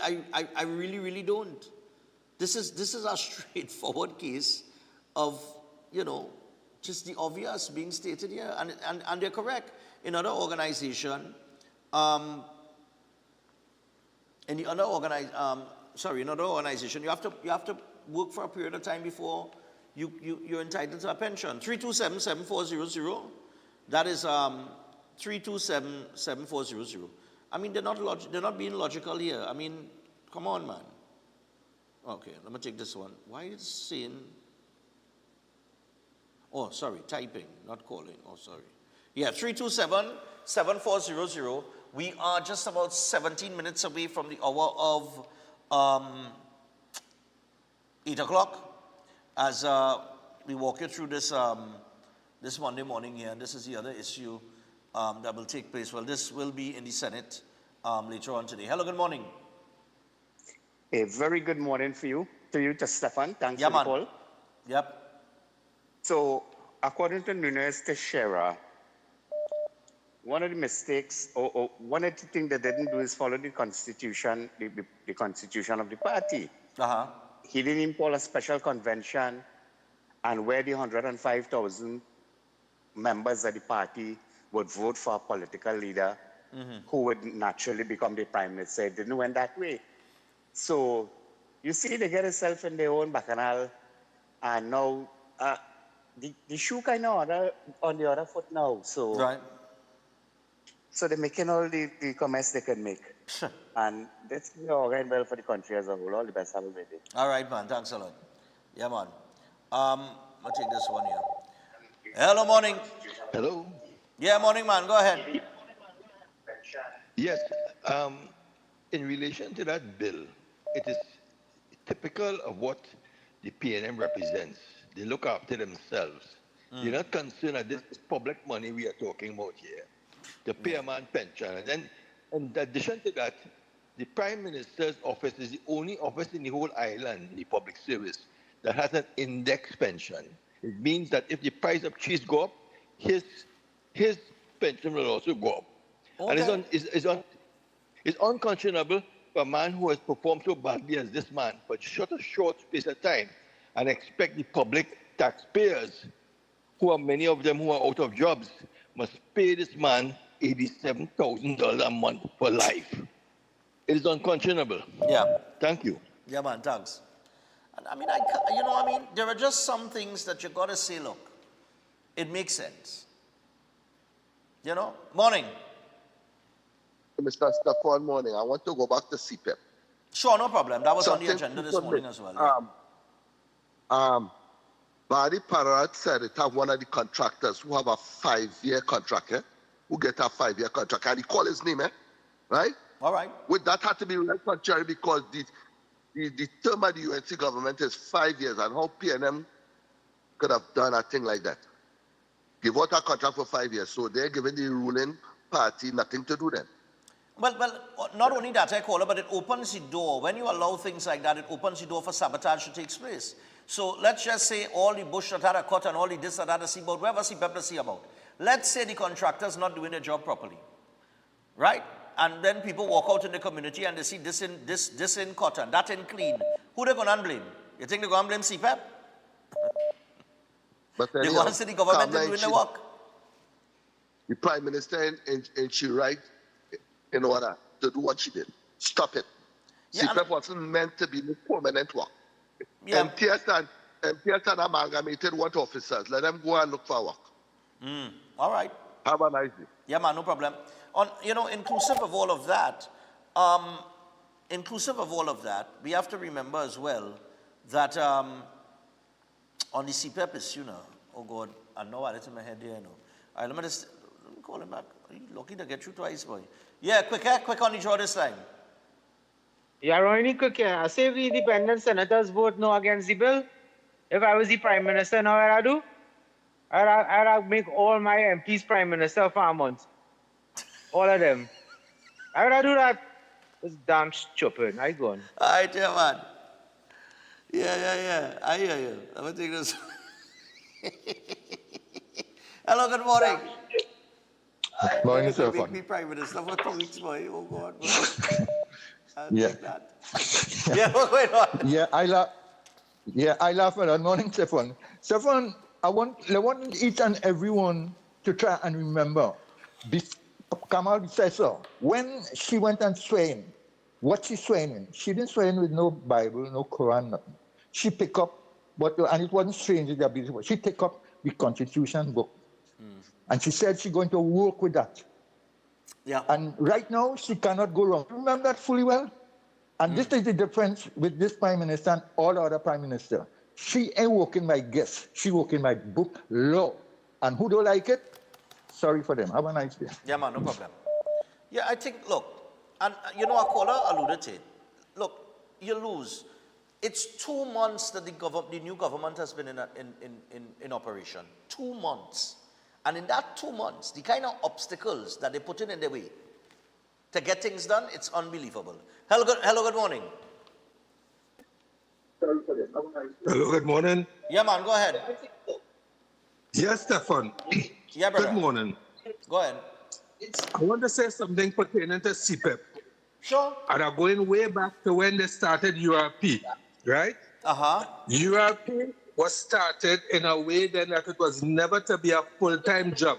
don't. This is a straightforward case of, just the obvious being stated here, and they're correct. In other organization, in other organization, you have to work for a period of time before you're entitled to a pension. 327-7400. That is 327-7400. I mean, they're not being logical here. I mean, come on, man. Okay, let me take this one. Why is it saying? Oh, sorry, typing, not calling. Oh, sorry. Yeah, 327-7400. We are just about 17 minutes away from the hour of 8 o'clock as we walk you through this this Monday morning here. And this is the other issue that will take place. Well, this will be in the Senate later on today. Hello, good morning. A very good morning to Stefan. Thanks for the call. Yep. So, according to Nunes Teixeira, one of the mistakes, or one of the things they didn't do is follow the constitution, the constitution of the party. He didn't call a special convention and where the 105,000 members of the party would vote for a political leader who would naturally become the prime minister. It didn't went that way. So, you see, they get themselves in their own bacchanal, and now the shoe kind of on the other foot now. So Right. So they're making all the comments they can make. And that's all right well for the country as a whole. All the best. Have a great day. All right, man. Thanks a lot. Yeah, man. I'll take this one here. Hello, morning. Hello. Yeah, morning, man. Go ahead. Yes. In relation to that bill, it is typical of what the PNM represents. They look after themselves. They're not concerned that this is public money we are talking about here to pay a man pension. And then, in addition to that, the Prime Minister's office is the only office in the whole island, the public service, that has an index pension. It means that if the price of cheese go up, his pension will also go up. Okay. And it's unconscionable for a man who has performed so badly as this man for such a short space of time and expect the public taxpayers, who are many of them who are out of jobs, must pay this man $87,000 a month for life. It is unconscionable. Yeah. Thank you. Yeah, man. Thanks. And I mean, there are just some things that you got to say, look, it makes sense. You know? Morning. Mr. Stefan, morning. I want to go back to CEPEP. Sure, no problem. That was on the agenda this morning as well. Barry Parrott said it have one of the contractors who have a 5-year contract, who get a 5-year contract. And he call his name, right? All right. Would that have to be right contrary because the term of the UNC government is 5 years, and how PNM could have done a thing like that? Give out a contract for 5 years, so they're giving the ruling party nothing to do then. Well, not only that, I call it, but it opens the door. When you allow things like that, it opens the door for sabotage to take place. So let's just say all the bush that had a cut and all the this that had a see about, wherever CEPEP to see about. Let's say the contractor's not doing their job properly, right? And then people walk out in the community and they see this in cotton, that in clean. Who they going to blame? You think they're going to blame CEPEP? But They want to say the government is doing the work. The Prime Minister and she right in order to do what she did. Stop it. Yeah, CEPEP wasn't meant to be the permanent work. Yeah. MTS and amalgamated want officers. Let them go and look for work. All right. Have a nice day. Yeah, man, no problem. Inclusive of all of that, we have to remember as well that on the CEPEP issue now, oh God, I know it's in my head here, you know. All right, let me call him back. Are you lucky to get through twice, boy? Yeah, quick on the draw this time. Yeah, Ronnie, quick, yeah. I say the independent senators vote no against the bill. If I was the Prime Minister, now what I do? I'd make all my MPs Prime Minister for a month. All of them. How would I do that? It's damn stupid. I go on. All right, yeah, man. Yeah. I hear you. I'm going to take this. Hello, good morning. Morning, sir. Make me Prime Minister for 2 weeks, boy. Oh, God. I'll take that. Yeah, what's going on? I laugh at that. Morning, Stefan. Stefan, I want each and everyone to try and remember Kamal says so. When she went and swaying, what she swaying in? She didn't sway in with no Bible, no Quran, nothing. She picked up and it wasn't strange, she picked up the Constitution book. And she said she's going to work with that. Yeah. And right now, she cannot go wrong. Remember that fully well? And this is the difference with this Prime Minister and all other Prime Minister. She ain't working by guess. She working by book law. And who don't like it, sorry for them. Have a nice day. Yeah, man, no problem. Yeah, I think, look, and our caller alluded to it. Look, you lose. It's 2 months that the new government has been in operation. 2 months. And in that 2 months, the kind of obstacles that they put in their way to get things done, it's unbelievable. Hello, good morning. Hello, good morning. Yeah, man, go ahead. Yes, Stefan. Yeah, brother. Good morning. Go ahead. I want to say something pertaining to CEPEP. Sure. And I'm going way back to when they started URP, right? URP was started in a way then that it was never to be a full-time job.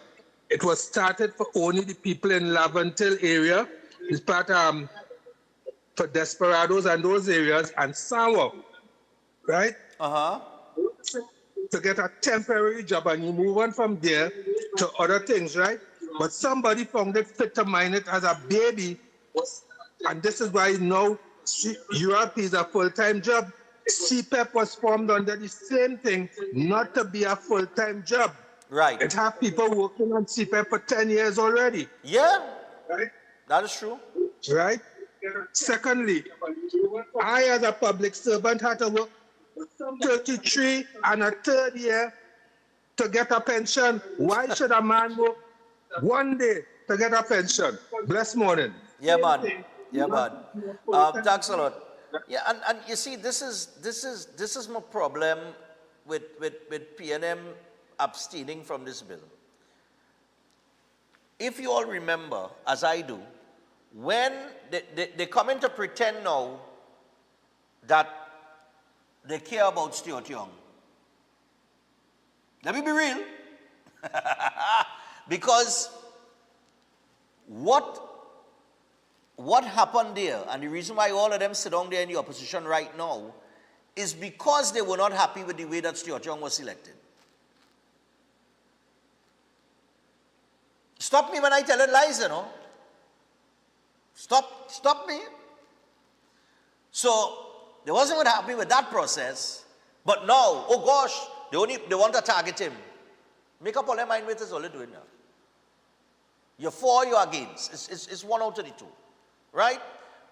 It was started for only the people in Laventille area. It's part for Desperados and those areas and Sawa, right? to get a temporary job and you move on from there to other things, right? But somebody found it fit to mind it as a baby. And this is why now URP is a full-time job. CEPEP was formed under the same thing, not to be a full-time job. Right. It have people working on CEPEP for 10 years already. Yeah. Right? That is true. Right? Secondly, I as a public servant had to work 33 and a third year to get a pension. Why should a man work one day to get a pension? Bless morning. Yeah, man. Yeah, man. Thanks a lot. Yeah, and you see, this is my problem with PNM abstaining from this bill. If you all remember, as I do, when they come in to pretend now that they care about Stuart Young. Let me be real. Because what happened there, and the reason why all of them sit down there in the opposition right now, is because they were not happy with the way that Stuart Young was selected. Stop me when I tell it lies, you know. Stop me. So they wasn't even happy with that process, but now, oh gosh, they want to target him. Make up all their mind with this all they're doing now. You're for, you're against. It's one out of the two. Right?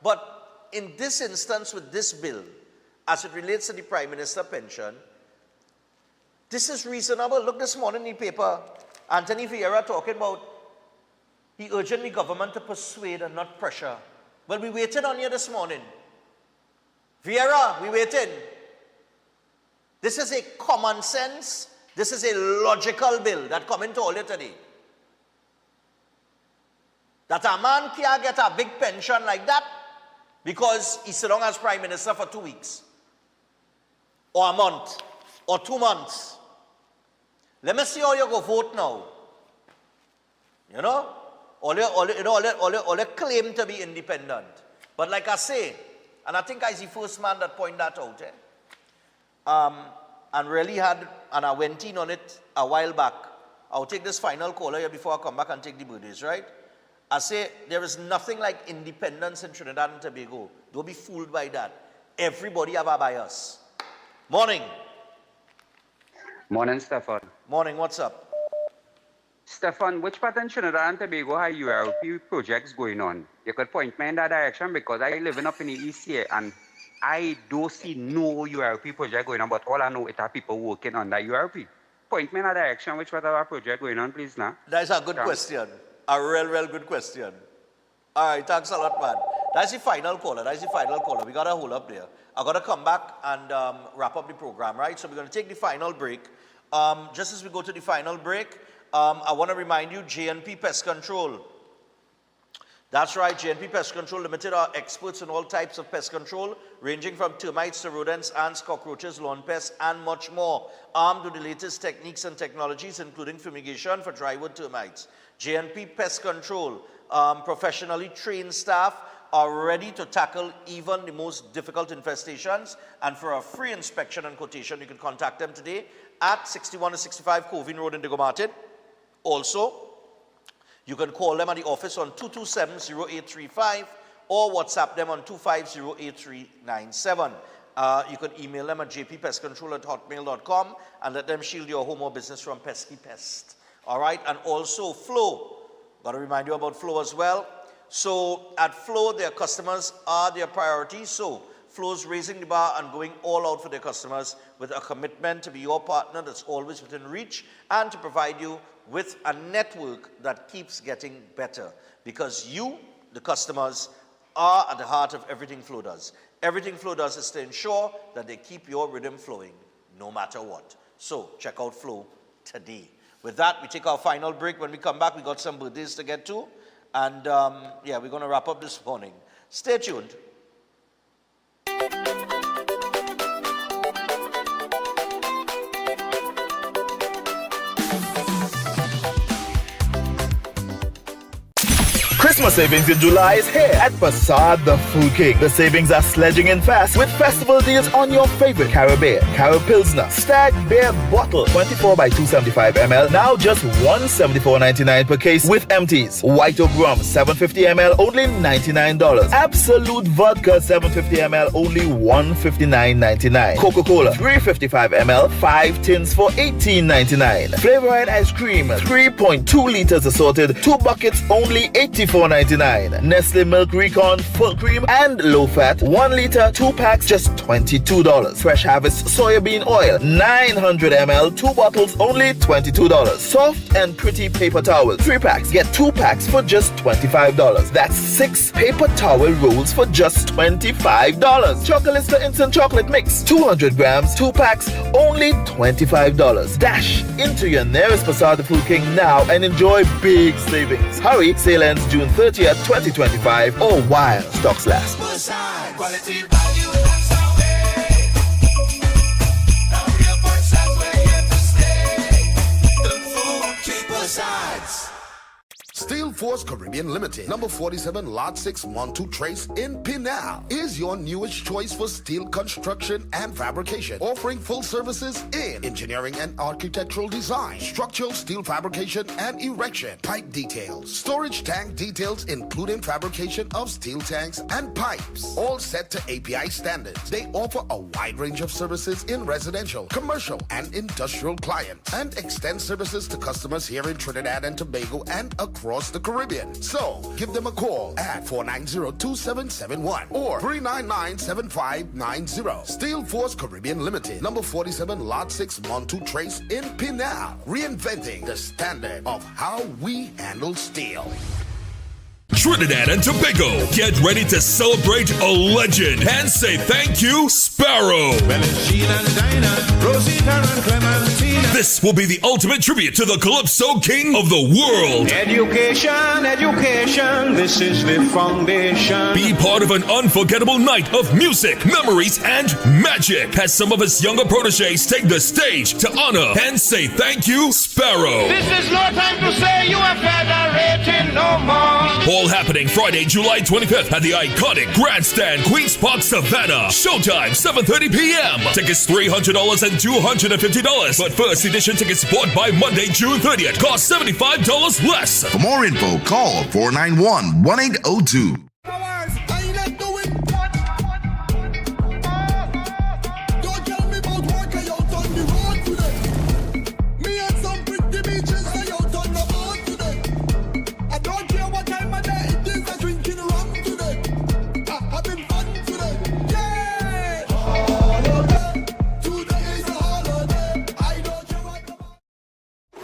But in this instance with this bill, as it relates to the Prime Minister pension, this is reasonable. Look this morning in the paper, Anthony Vieira talking about he urging the government to persuade and not pressure. Well, we waited on you this morning. Vieira, we waited. This is a common sense, this is a logical bill that come into all you today. That a man can't get a big pension like that because he's sitting as Prime Minister for 2 weeks, or a month, or 2 months. Let me see how you go vote now. You know? All you claim to be independent. But like I say, and I think I was the first man that pointed that out, and really had, and I went in on it a while back. I'll take this final caller here before I come back and take the birthdays, right? I say there is nothing like independence in Trinidad and Tobago. Don't be fooled by that. Everybody have a bias. Morning. Morning, Stefan. Morning, what's up? Stefan, which part in Trinidad and Tobago have URP projects going on? You could point me in that direction because I living up in the East here and I don't see no URP project going on, but all I know is that people working on that URP. Point me in that direction, which part of our project going on, please, now. That's a good question. A real good question. All right, thanks a lot, man. That's the final caller. We got to hold up there. I got to come back and wrap up the program, right? So we're going to take the final break. Just as we go to the final break, I want to remind you, JNP Pest Control. That's right, JNP Pest Control Limited are experts in all types of pest control, ranging from termites to rodents, ants, cockroaches, lawn pests, and much more. Armed with the latest techniques and technologies, including fumigation for drywood termites. JNP Pest Control, professionally trained staff, are ready to tackle even the most difficult infestations. And for a free inspection and quotation, you can contact them today at 61 to 65 Covin Road in Diego Martin. Also, you can call them at the office on 227-0835 or WhatsApp them on 250-8397. You can email them at jppestcontrol@hotmail.com and let them shield your home or business from pesky pest. All right, and also Flow. Got to remind you about Flow as well. So at Flow, their customers are their priority. So Flow's raising the bar and going all out for their customers with a commitment to be your partner that's always within reach and to provide you with a network that keeps getting better, because you, the customers, are at the heart of everything Flow does. Everything Flow does is to ensure that they keep your rhythm flowing no matter what. So check out Flow today. With that, we take our final break. When we come back, we got some birthdays to get to. And yeah, we're going to wrap up this morning. Stay tuned. Christmas savings in July is here at Passad the Food King. The savings are sledging in fast with festival deals on your favorite Caribbean, Carib Pilsner, Stag Beer Bottle, 24 by 275 ml, now just $174.99 per case with empties. White Oak Rum, 750 ml, only $99. Absolute Vodka, 750 ml, only $159.99. Coca-Cola, 355 ml, 5 tins for $18.99. Flavor and ice cream, 3.2 liters assorted, 2 buckets, only $84.99. Nestle Milk Recon, full cream and low fat, 1 liter, 2 packs, just $22. Fresh Harvest soybean oil, 900 ml, 2 bottles, only $22. Soft and pretty paper towels, 3 packs, get 2 packs for just $25. That's 6 paper towel rolls for just $25. Chocolista Instant Chocolate Mix, 200 grams, 2 packs, only $25. Dash into your nearest Passad the Food King now and enjoy big savings. Hurry, sale ends June 30th, 2025 or while stocks last. Quality value, that's our way. A real Passad, we're here to stay. The food keep Passads. Steel Force Caribbean Limited, number 47, Lot 6, Montu Trace in Pinal, is your newest choice for steel construction and fabrication, offering full services in engineering and architectural design, structural steel fabrication and erection, pipe details, storage tank details including fabrication of steel tanks and pipes, all set to API standards. They offer a wide range of services in residential, commercial, and industrial clients, and extend services to customers here in Trinidad and Tobago and across the Caribbean. So, give them a call at 490-2771 or 399-7590. Steel Force Caribbean Limited, number 47, Lot 6, Montu Trace in Pinal, reinventing the standard of how we handle steel. Trinidad and Tobago, get ready to celebrate a legend and say thank you, Sparrow. This will be the ultimate tribute to the Calypso King of the world. Education, education, this is the foundation. Be part of an unforgettable night of music, memories, and magic as some of his younger proteges take the stage to honor and say thank you, Sparrow. This is no time to say you are federating no more. All happening Friday, July 25th at the iconic Grandstand, Queen's Park, Savannah. Showtime, 7:30 p.m. Tickets $300 and $250, but first edition tickets bought by Monday, June 30th cost $75 less. For more info, call 491-1802.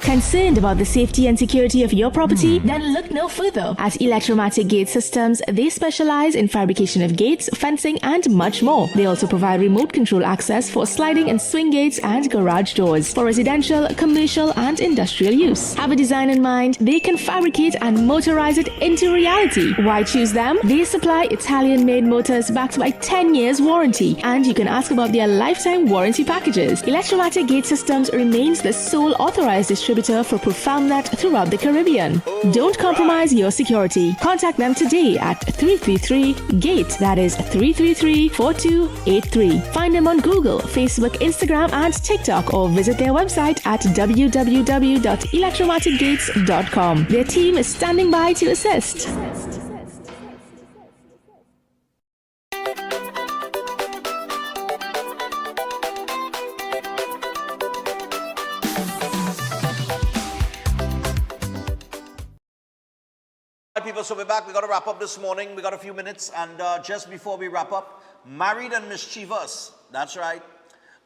Concerned about the safety and security of your property? Then look no further. At Electromatic Gate Systems, they specialize in fabrication of gates, fencing, and much more. They also provide remote control access for sliding and swing gates and garage doors for residential, commercial, and industrial use. Have a design in mind? They can fabricate and motorize it into reality. Why choose them? They supply Italian-made motors backed by 10 years warranty, and you can ask about their lifetime warranty packages. Electromatic Gate Systems remains the sole authorized distributor for ProfoundNet throughout the Caribbean. Don't compromise your security. Contact them today at 333-GATE, that is 333-4283. Find them on Google, Facebook, Instagram, and TikTok, or visit their website at www.electromaticgates.com. Their team is standing by to assist. People, so we're back. We got to wrap up this morning. We got a few minutes, and just before we wrap up, Married and Mischievous. That's right.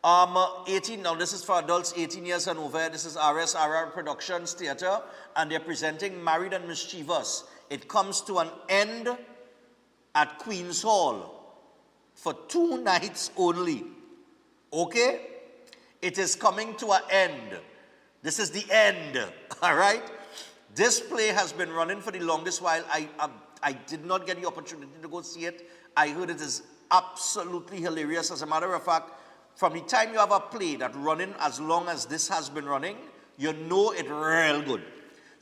18. Now this is for adults 18 years and over. This is RSRR Productions Theatre, and they're presenting Married and Mischievous. It comes to an end at Queen's Hall for 2 nights only. Okay? It is coming to an end. This is the end. All right? This play has been running for the longest while. I did not get the opportunity to go see it. I heard it is absolutely hilarious. As a matter of fact, from the time you have a play that running as long as this has been running, you know it real good.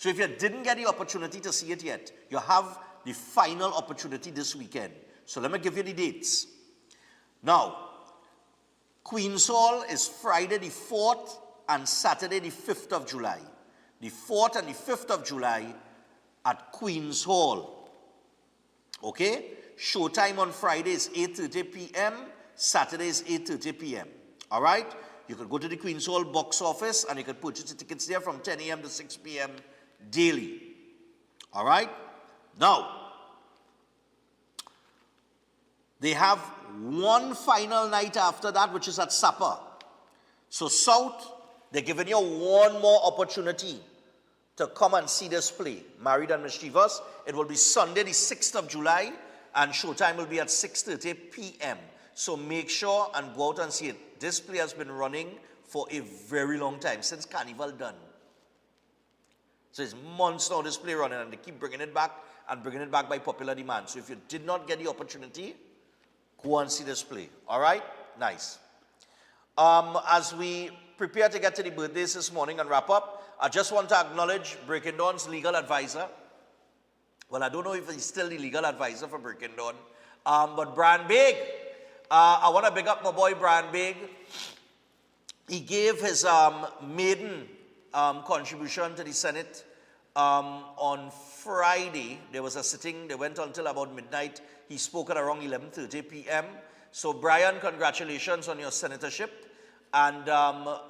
So if you didn't get the opportunity to see it yet, you have the final opportunity this weekend. So let me give you the dates. Now, Queen's Hall is Friday the 4th and Saturday the 5th of July. The 4th and the 5th of July at Queen's Hall. Okay? Showtime on Friday is 8:30 p.m. Saturday is 8:30 p.m. All right? You could go to the Queen's Hall box office and you could purchase the tickets there from 10 a.m. to 6 p.m. daily. All right? Now, they have one final night after that, which is at supper. So South, they're giving you one more opportunity to come and see this play, Married and Mischievous. It will be Sunday, the 6th of July, and showtime will be at 6:30 p.m. So make sure and go out and see it. This play has been running for a very long time, since Carnival done. So it's months now this play running, and they keep bringing it back and bringing it back by popular demand. So if you did not get the opportunity, go and see this play. All right? Nice. As we prepare to get to the birthdays this morning and wrap up, I just want to acknowledge Breaking Dawn's legal advisor. Well, I don't know if he's still the legal advisor for Breaking Dawn, but Brian Big. I want to big up my boy Brian Big. He gave his maiden contribution to the Senate on Friday. There was a sitting. They went until about midnight. He spoke at around 11:30 p.m. So, Brian, congratulations on your senatorship. And,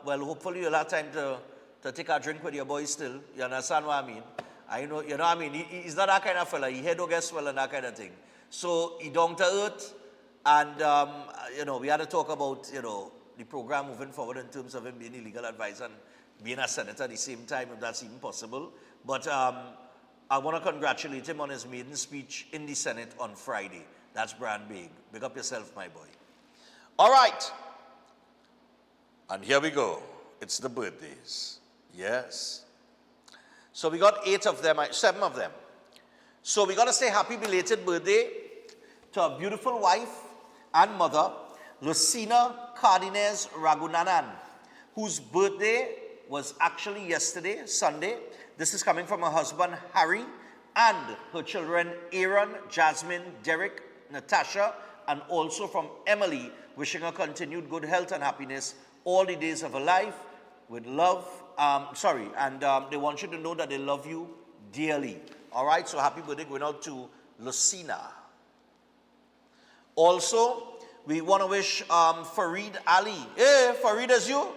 well, hopefully you'll have time to take a drink with your boys still. You understand what I mean? I know, you know what I mean? He's not that kind of fella. He head or guess well and that kind of thing. So, he down to earth. And, you know, we had to talk about, you know, the program moving forward in terms of him being a legal advisor and being a senator at the same time, if that's even possible. But I want to congratulate him on his maiden speech in the Senate on Friday. That's Brian Big. Big up yourself, my boy. All right. And here we go. It's the birthdays. Yes. So we got 7 of them. So we got to say happy belated birthday to a beautiful wife and mother, Lucina Cardinez Ragunanan, whose birthday was actually yesterday, Sunday. This is coming from her husband, Harry, and her children, Aaron, Jasmine, Derek, Natasha, and also from Emily, wishing her continued good health and happiness all the days of her life with love. And they want you to know that they love you dearly. All right, so happy birthday going out to Lucina. Also, we want to wish Farid Ali. Hey, Farid, is you?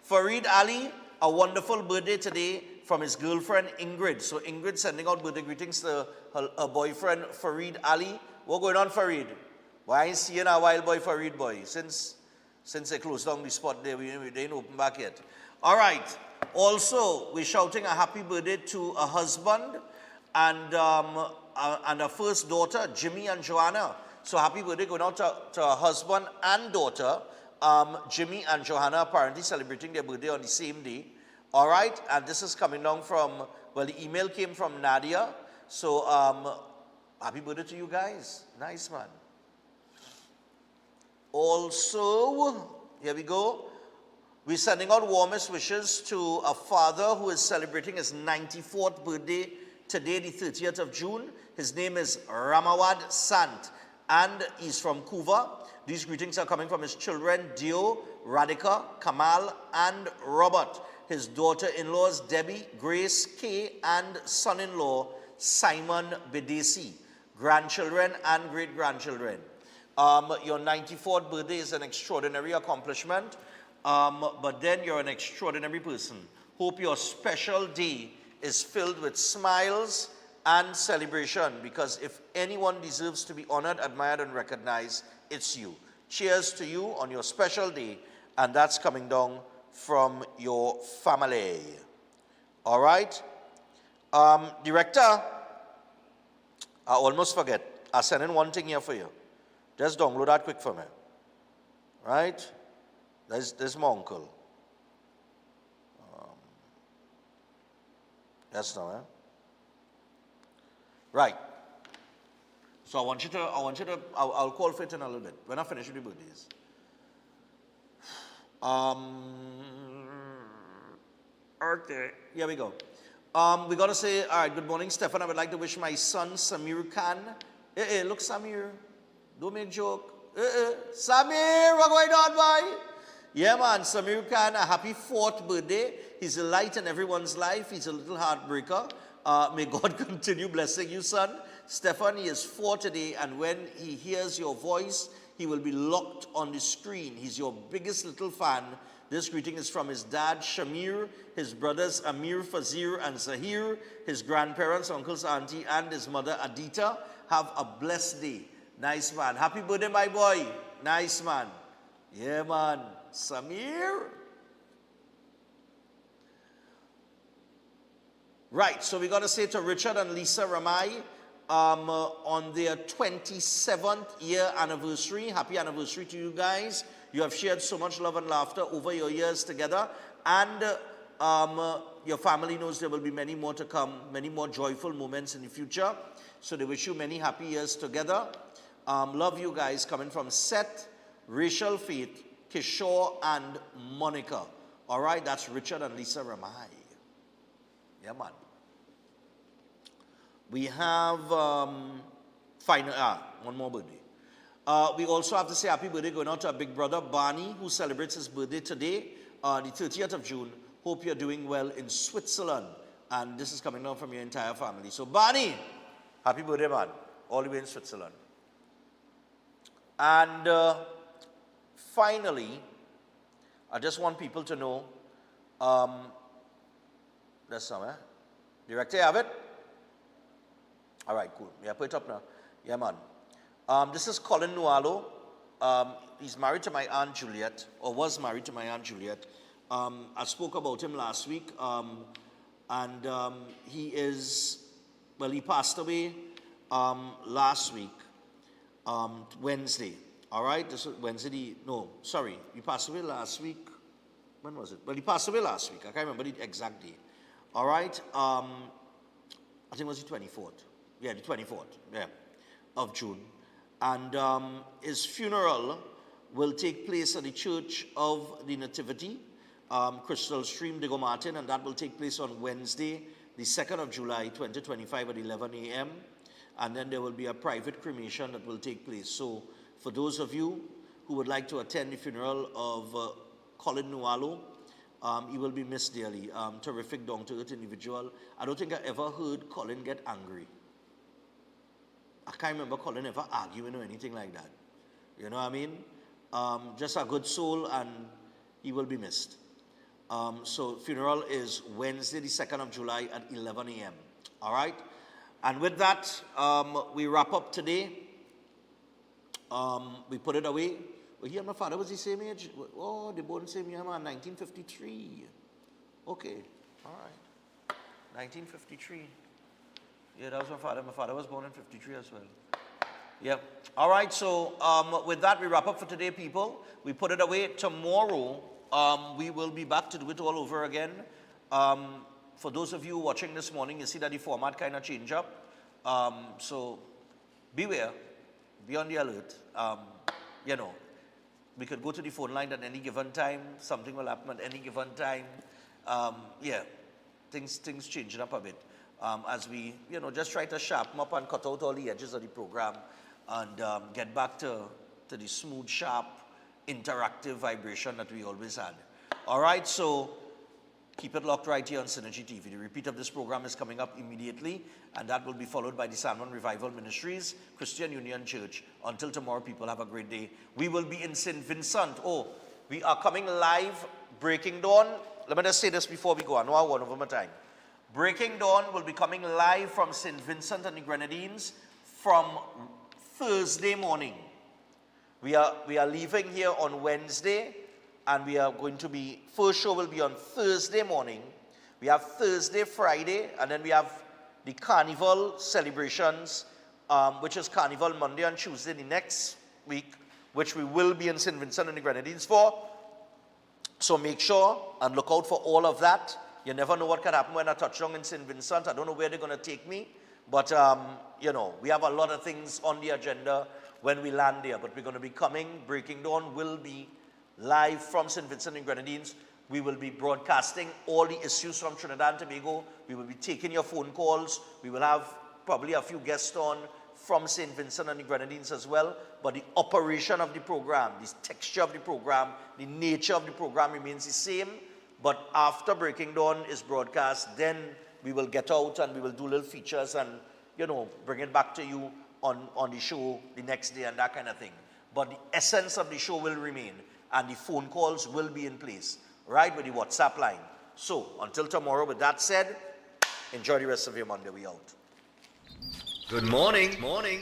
Farid Ali, a wonderful birthday today from his girlfriend Ingrid. So Ingrid sending out birthday greetings to her boyfriend Farid Ali. What going on, Farid? Why ain't seeing a wild boy Farid boy? Since they closed down the spot there, they ain't open back yet. All right. Also, we're shouting a happy birthday to a husband and a first daughter, Jimmy and Joanna. So happy birthday going out to a husband and daughter, Jimmy and Johanna, apparently celebrating their birthday on the same day. All right, and this is coming down from, well, the email came from Nadia. So happy birthday to you guys. Nice, man. Also, here we go. We're sending out warmest wishes to a father who is celebrating his 94th birthday today, the 30th of June. His name is Ramawad Sant, and he's from Kuva. These greetings are coming from his children, Dio, Radhika, Kamal, and Robert. His daughter-in-laws, Debbie, Grace, Kay, and son-in-law, Simon Bedesi. Grandchildren and great-grandchildren. Your 94th birthday is an extraordinary accomplishment, but then you're an extraordinary person. Hope your special day is filled with smiles and celebration, because if anyone deserves to be honored, admired, and recognized, it's you. Cheers to you on your special day, and that's coming down from your family. All right? Director, I almost forget. I'll send in one thing here for you. Just download that quick for me. Right? There's my uncle. Yes, no, eh? Right. So I'll call for it in a little bit when I finish with the birthdays. Okay, here we go. We got to say, all right, good morning, Stefan. I would like to wish my son, Samir Khan. Look, Samir. Don't make joke. Samir, what's going on, boy? Yeah, man, Samir Khan, a happy 4th birthday. He's a light in everyone's life. He's a little heartbreaker. May God continue blessing you, son. Stefan, he is 4 today, and when he hears your voice, he will be locked on the screen. He's your biggest little fan. This greeting is from his dad, Shamir, his brothers, Amir, Fazir, and Zahir, his grandparents, uncles, auntie, and his mother, Adita. Have a blessed day. Nice, man. Happy birthday, my boy. Nice, man. Yeah, man. Samir. Right, so we got to say to Richard and Lisa Ramai, on their 27th year anniversary, happy anniversary to you guys. You have shared so much love and laughter over your years together, and your family knows there will be many more to come, many more joyful moments in the future. So they wish you many happy years together. Love you guys, coming from Seth, Rachel Faith, Kishore, and Monica. All right, that's Richard and Lisa Ramai. Yeah, man. We have one more birthday. We also have to say happy birthday going out to our big brother Barney, who celebrates his birthday today, the 30th of June. Hope you're doing well in Switzerland. And this is coming down from your entire family. So Barney, happy birthday, man. All the way in Switzerland. And finally, I just want people to know, there's some, Director, you have it? All right, cool. Yeah, put it up now. Yeah, man. This is Colin Nualo. He's married to my Aunt Juliet, or was married to my Aunt Juliet. I spoke about him last week, and he passed away last week, Wednesday. All right, this was Wednesday. He passed away last week. When was it? Well, he passed away last week. I can't remember the exact date. All right, I think it was the 24th. Yeah, the 24th, of June. And his funeral will take place at the Church of the Nativity, Crystal Stream, Diego Martin, and that will take place on Wednesday, the 2nd of July, 2025 at 11 a.m. And then there will be a private cremation that will take place. So for those of you who would like to attend the funeral of Colin Nualo, he will be missed dearly. Terrific, down-to-earth individual. I don't think I ever heard Colin get angry. I can't remember Colin ever arguing or anything like that. You know what I mean? Just a good soul, and he will be missed. So funeral is Wednesday, the 2nd of July at 11 a.m. All right? And with that, we wrap up today. We put it away. Well, my father was the same age. Oh, they born the same year, man, 1953. Okay, all right. 1953. Yeah, that was my father. My father was born in 53 as well. Yep. All right, so with that, we wrap up for today, people. We put it away. Tomorrow, we will be back to do it all over again. For those of you watching this morning, you see that the format kind of changed up. So beware. Be on the alert. You know, we could go to the phone line at any given time. Something will happen at any given time. Yeah, things changing up a bit. As we, just try to sharpen up and cut out all the edges of the program and get back to the smooth, sharp, interactive vibration that we always had. All right, so keep it locked right here on Synergy TV. The repeat of this program is coming up immediately, and that will be followed by the Salmon Revival Ministries, Christian Union Church. Until tomorrow, people, have a great day. We will be in St. Vincent. Oh, we are coming live, Breaking Dawn. Let me just say this before we go. I know I went over my time. Breaking Dawn will be coming live from St. Vincent and the Grenadines from Thursday morning. We are leaving here on Wednesday, and we are going to be, first show will be on Thursday morning. We have Thursday, Friday, and then we have the Carnival celebrations, which is Carnival Monday and Tuesday the next week, which we will be in St. Vincent and the Grenadines for. So make sure and look out for all of that. You never know what can happen when I touch down in St. Vincent. I don't know where they're going to take me, but we have a lot of things on the agenda when we land there. But we're going to be coming. Breaking Dawn will be live from St. Vincent and Grenadines. We will be broadcasting all the issues from Trinidad and Tobago. We will be taking your phone calls. We will have probably a few guests on from St. Vincent and the Grenadines as well. But the operation of the program, the texture of the program, the nature of the program remains the same. But after Breaking Dawn is broadcast, then we will get out and we will do little features and, you know, bring it back to you on the show the next day and that kind of thing. But the essence of the show will remain and the phone calls will be in place, right, with the WhatsApp line. So, until tomorrow, with that said, enjoy the rest of your Monday. We out. Good morning.